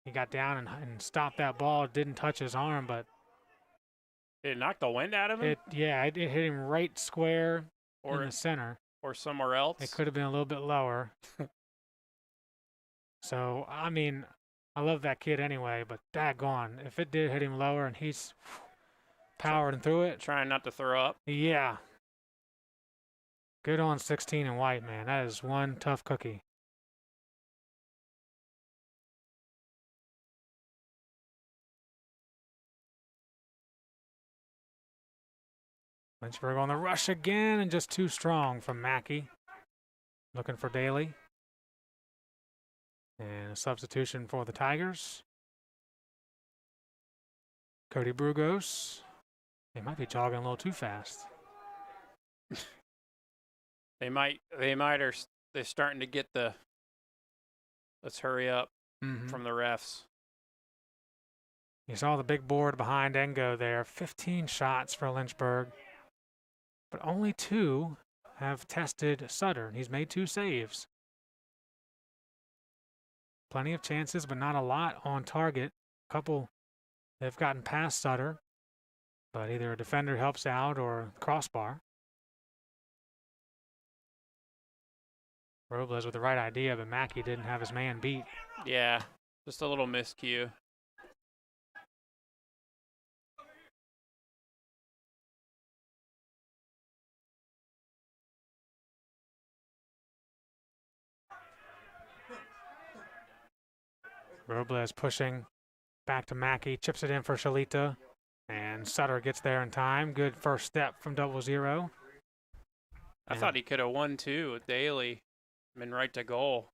Speaker 1: He got down and stopped that ball. It didn't touch his arm, but
Speaker 2: Did it knock the wind out of him?
Speaker 1: it hit him right square in the center.
Speaker 2: Or somewhere else?
Speaker 1: It could have been a little bit lower. So, I mean, I love that kid anyway, but daggone, if it did hit him lower and he's powering through it.
Speaker 2: Trying not to throw up.
Speaker 1: Yeah. Good on 16 and white, man. That is one tough cookie. Lynchburg on the rush again and just too strong from Mackey. Looking for Daly. And a substitution for the Tigers. Cody Brugos. They might be jogging a little too fast.
Speaker 2: They're starting to get the let's hurry up from the refs.
Speaker 1: You saw the big board behind Engo there. 15 shots for Lynchburg. But only 2 have tested Sutter. He's made 2 saves. Plenty of chances, but not a lot on target. A couple have gotten past Sutter, but either a defender helps out or crossbar. Robles with the right idea, but Mackey didn't have his man beat.
Speaker 2: Yeah, just a little miscue.
Speaker 1: Robles pushing back to Mackey, chips it in for Shalita, and Sutter gets there in time. Good first step from 00.
Speaker 2: I thought he could have won too with Daly. Been right to goal.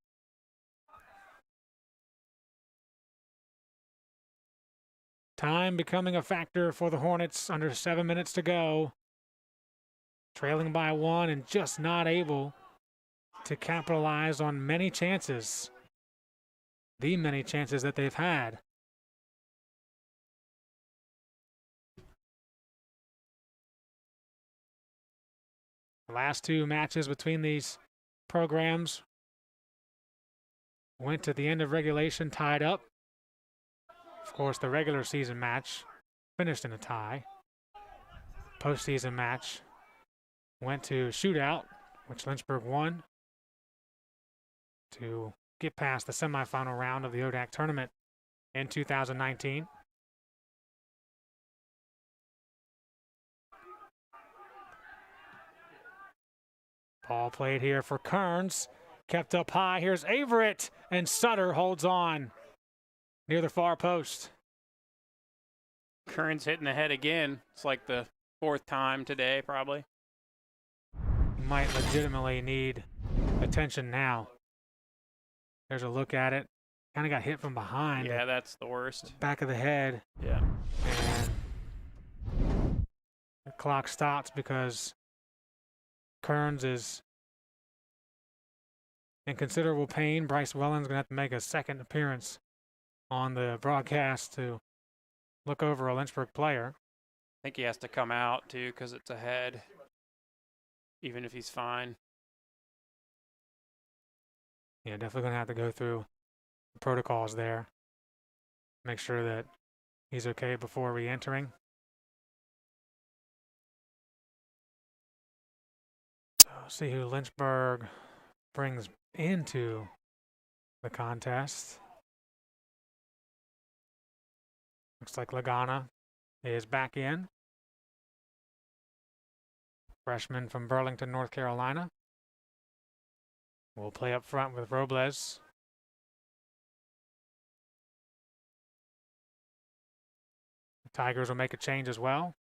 Speaker 1: Time becoming a factor for the Hornets. Under 7 minutes to go. Trailing by 1 and just not able to capitalize on many chances. The many chances that they've had. The last 2 matches between these programs went to the end of regulation tied up. Of course, the regular season match finished in a tie. Postseason match went to shootout, which Lynchburg won to get past the semifinal round of the ODAC tournament in 2019. Ball played here for Kearns. Kept up high. Here's Averett, and Sutter holds on near the far post.
Speaker 2: Kearns hitting the head again. It's like the 4th time today, probably.
Speaker 1: Might legitimately need attention now. There's a look at it. Kind of got hit from behind.
Speaker 2: Yeah, that's the worst.
Speaker 1: Back of the head.
Speaker 2: Yeah.
Speaker 1: And the clock stops because Kearns is in considerable pain. Bryce Welland's going to have to make a second appearance on the broadcast to look over a Lynchburg player.
Speaker 2: I think he has to come out, too, because it's a head, even if he's fine.
Speaker 1: Yeah, definitely going to have to go through the protocols there. Make sure that he's okay before re-entering. So see who Lynchburg brings into the contest. Looks like Lagana is back in. Freshman from Burlington, North Carolina. Will play up front with Robles. The Tigers will make a change as well.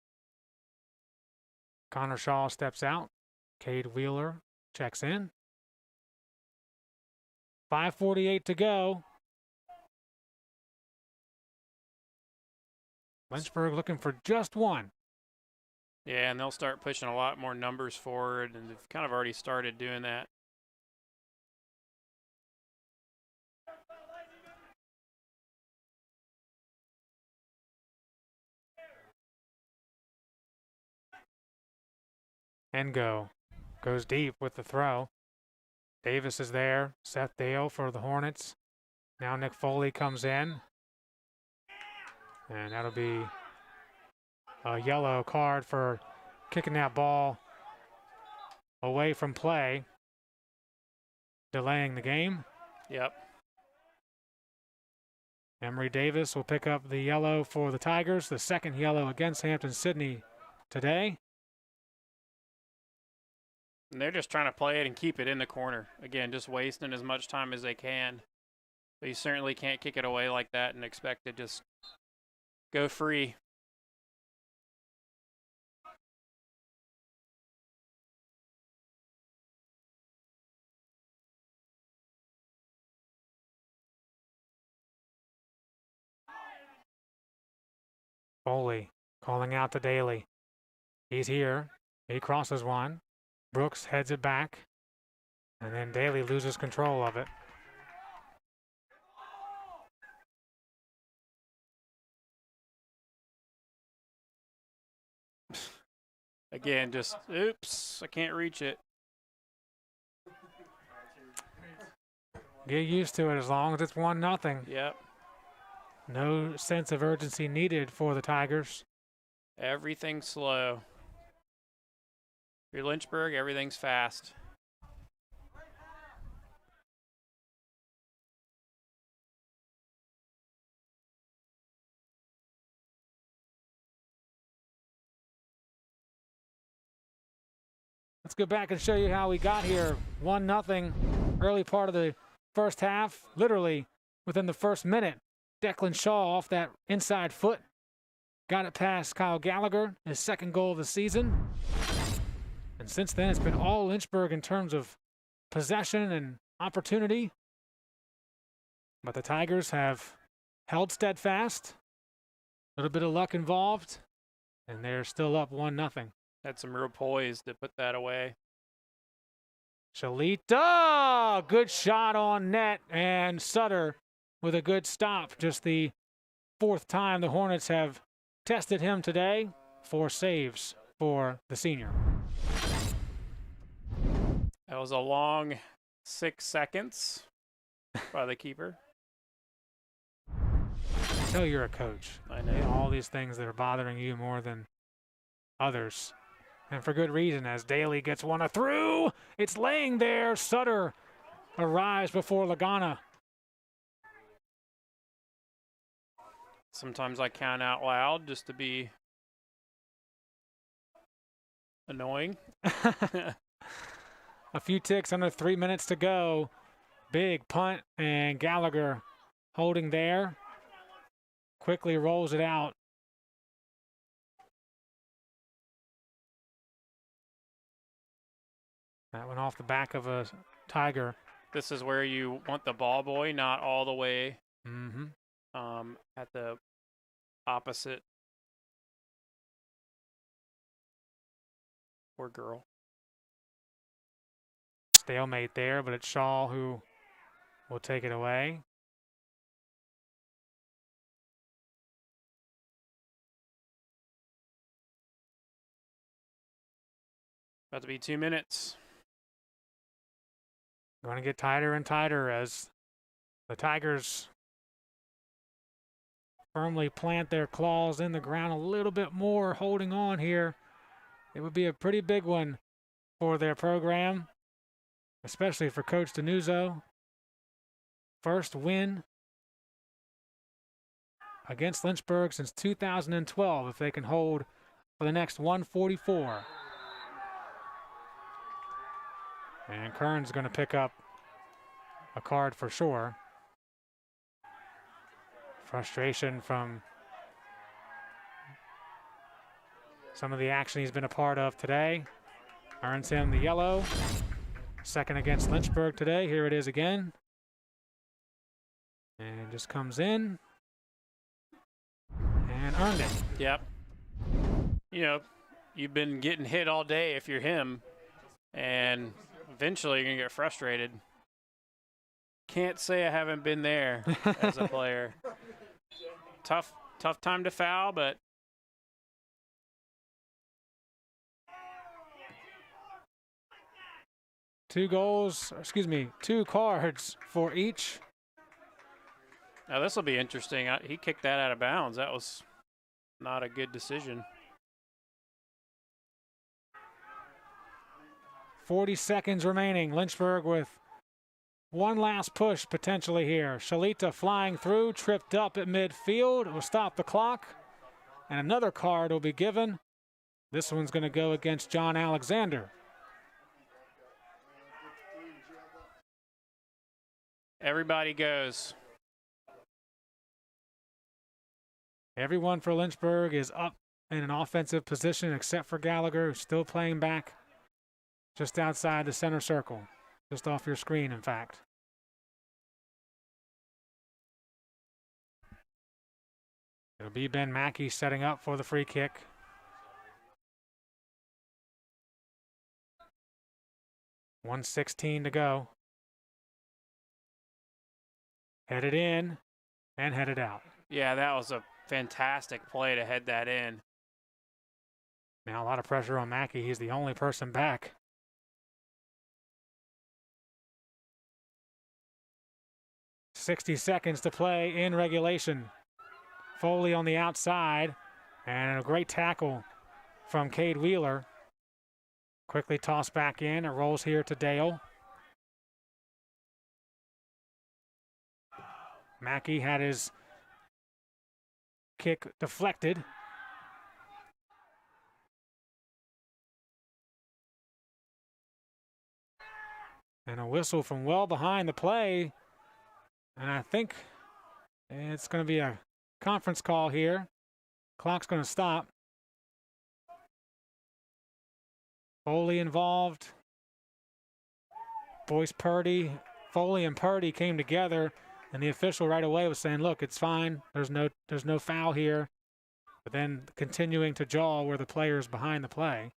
Speaker 1: Connor Shaw steps out. Cade Wheeler checks in. 5:48 to go. Lynchburg looking for just one.
Speaker 2: Yeah, and they'll start pushing a lot more numbers forward, and they've kind of already started doing that.
Speaker 1: and go. Goes deep with the throw. Davis is there. Seth Dale for the Hornets. Now Nick Foley comes in. And that'll be a yellow card for kicking that ball away from play, delaying the game.
Speaker 2: Yep.
Speaker 1: Emory Davis will pick up the yellow for the Tigers, the second yellow against Hampden-Sydney today.
Speaker 2: And they're just trying to play it and keep it in the corner. Again, just wasting as much time as they can. But you certainly can't kick it away like that and expect to just go free.
Speaker 1: Foley calling out to Daly. He's here. He crosses one. Brooks heads it back. And then Daly loses control of it.
Speaker 2: Again, just, oops, I can't reach it.
Speaker 1: Get used to it as long as it's 1-0.
Speaker 2: Yep.
Speaker 1: No sense of urgency needed for the Tigers.
Speaker 2: Everything's slow. If you're Lynchburg, everything's fast.
Speaker 1: Let's go back and show you how we got here. 1-0, early part of the first half. Literally within the first minute, Declan Shaw off that inside foot. Got it past Kyle Gallagher, his second goal of the season. And since then, it's been all Lynchburg in terms of possession and opportunity. But the Tigers have held steadfast. A little bit of luck involved. And they're still up 1-0.
Speaker 2: Had some real poise to put that away.
Speaker 1: Shalita, good shot on net, and Sutter with a good stop. Just the fourth time the Hornets have tested him today. 4 saves for the senior.
Speaker 2: That was a long 6 seconds by the keeper.
Speaker 1: Tell you're a coach.
Speaker 2: I know.
Speaker 1: All these things that are bothering you more than others. And for good reason, as Daly gets one through. It's laying there. Sutter arrives before Lagana.
Speaker 2: Sometimes I count out loud just to be annoying.
Speaker 1: A few ticks under 3 minutes to go. Big punt, and Gallagher holding there. Quickly rolls it out. That went off the back of a Tiger.
Speaker 2: This is where you want the ball boy, not all the way
Speaker 1: Mm-hmm.
Speaker 2: at the opposite. Poor girl.
Speaker 1: Stalemate there, but it's Shaw who will take it away.
Speaker 2: About to be 2 minutes.
Speaker 1: Going to get tighter and tighter as the Tigers firmly plant their claws in the ground a little bit more, holding on here. It would be a pretty big one for their program, especially for Coach Denuzzo. First win against Lynchburg since 2012 if they can hold for the next 144. And Kern's going to pick up a card for sure. Frustration from some of the action he's been a part of today. Earns him the yellow. Second against Lynchburg today. Here it is again. And just comes in and earned it.
Speaker 2: Yep. You know, you've been getting hit all day if you're him, and eventually you're going to get frustrated. Can't say I haven't been there as a player. Tough time to foul, but
Speaker 1: 2 cards for each.
Speaker 2: Now this will be interesting. He kicked that out of bounds. That was not a good decision.
Speaker 1: 40 seconds remaining. Lynchburg with one last push potentially here. Shalita flying through, tripped up at midfield. Will stop the clock. And another card will be given. This one's going to go against John Alexander.
Speaker 2: Everybody goes.
Speaker 1: Everyone for Lynchburg is up in an offensive position except for Gallagher, who's still playing back just outside the center circle, just off your screen, in fact. It'll be Ben Mackey setting up for the free kick. .116 to go. Headed in and headed out.
Speaker 2: Yeah, that was a fantastic play to head that in.
Speaker 1: Now a lot of pressure on Mackey. He's the only person back. .60 seconds to play in regulation. Foley on the outside, and a great tackle from Cade Wheeler. Quickly tossed back in. It rolls here to Dale. Mackey had his kick deflected. And a whistle from well behind the play. And I think it's going to be a conference call here. Clock's going to stop. Foley involved. Foley and Purdy came together, and the official right away was saying, look, it's fine. There's no foul here. But then continuing to jaw where the player's behind the play.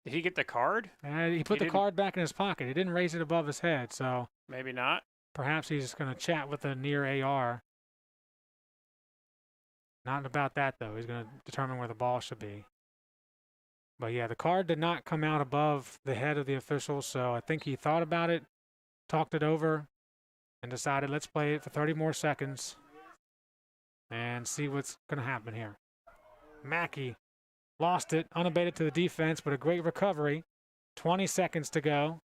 Speaker 2: Did he get the card?
Speaker 1: He put the card back in his pocket. He didn't raise it above his head, so
Speaker 2: maybe not.
Speaker 1: Perhaps he's going to chat with the near AR. Not about that, though. He's going to determine where the ball should be. But, yeah, the card did not come out above the head of the official, so I think he thought about it, talked it over, and decided let's play it for 30 more seconds and see what's going to happen here. Mackey lost it, unabated to the defense, but a great recovery. 20 seconds to go.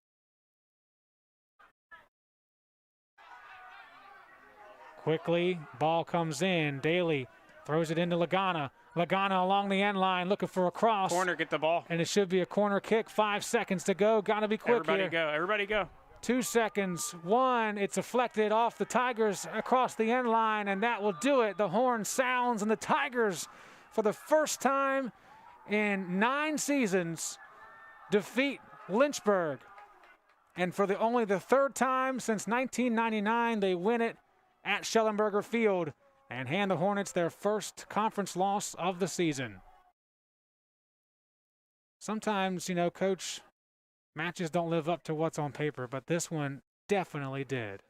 Speaker 1: Quickly, ball comes in. Daly throws it into Lagana. Lagana along the end line looking for a cross.
Speaker 2: Corner, get the ball.
Speaker 1: And it should be a corner kick. 5 seconds to go. Got to be quick
Speaker 2: here.
Speaker 1: Everybody
Speaker 2: go.
Speaker 1: 2 seconds. 1. It's deflected off the Tigers across the end line, and that will do it. The horn sounds, and the Tigers, for the first time in 9 seasons, defeat Lynchburg. And for only the 3rd time since 1999, they win it at Schellenberger Field and hand the Hornets their first conference loss of the season. Sometimes, Coach, matches don't live up to what's on paper, but this one definitely did.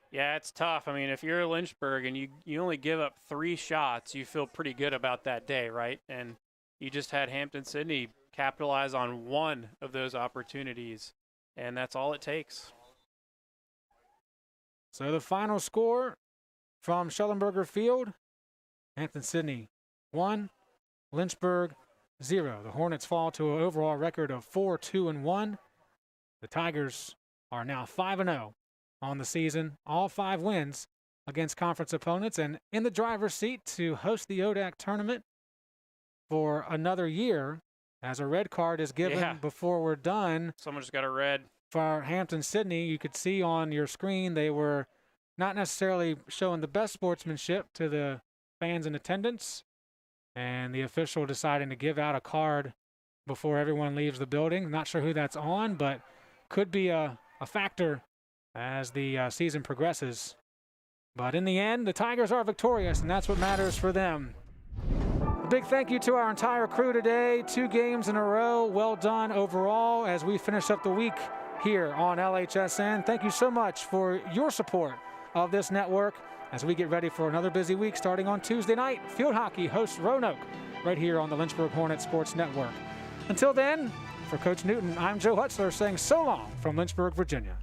Speaker 2: Yeah, it's tough. I mean, if you're Lynchburg and you only give up 3 shots, you feel pretty good about that day, right? And you just had Hampden-Sydney capitalize on 1 of those opportunities, and that's all it takes.
Speaker 1: So the final score from Schellenberger Field, Hampden-Sydney 1, Lynchburg 0. The Hornets fall to an overall record of 4-2-1. The Tigers are now 5-0 on the season, all 5 wins against conference opponents, and in the driver's seat to host the ODAC tournament for another year, as a red card is given before we're done.
Speaker 2: Someone just got a red.
Speaker 1: For Hampden-Sydney, you could see on your screen they were not necessarily showing the best sportsmanship to the fans in attendance, and the official deciding to give out a card before everyone leaves the building. Not sure who that's on, but could be a factor as the season progresses. But in the end, the Tigers are victorious, and that's what matters for them. A big thank you to our entire crew today. 2 games in a row. Well done overall as we finish up the week here on LHSN. Thank you so much for your support of this network as we get ready for another busy week starting on Tuesday night. Field hockey hosts Roanoke right here on the Lynchburg Hornet Sports Network. Until then, For Coach Newton, I'm Joe Hutzler saying so long from Lynchburg, Virginia.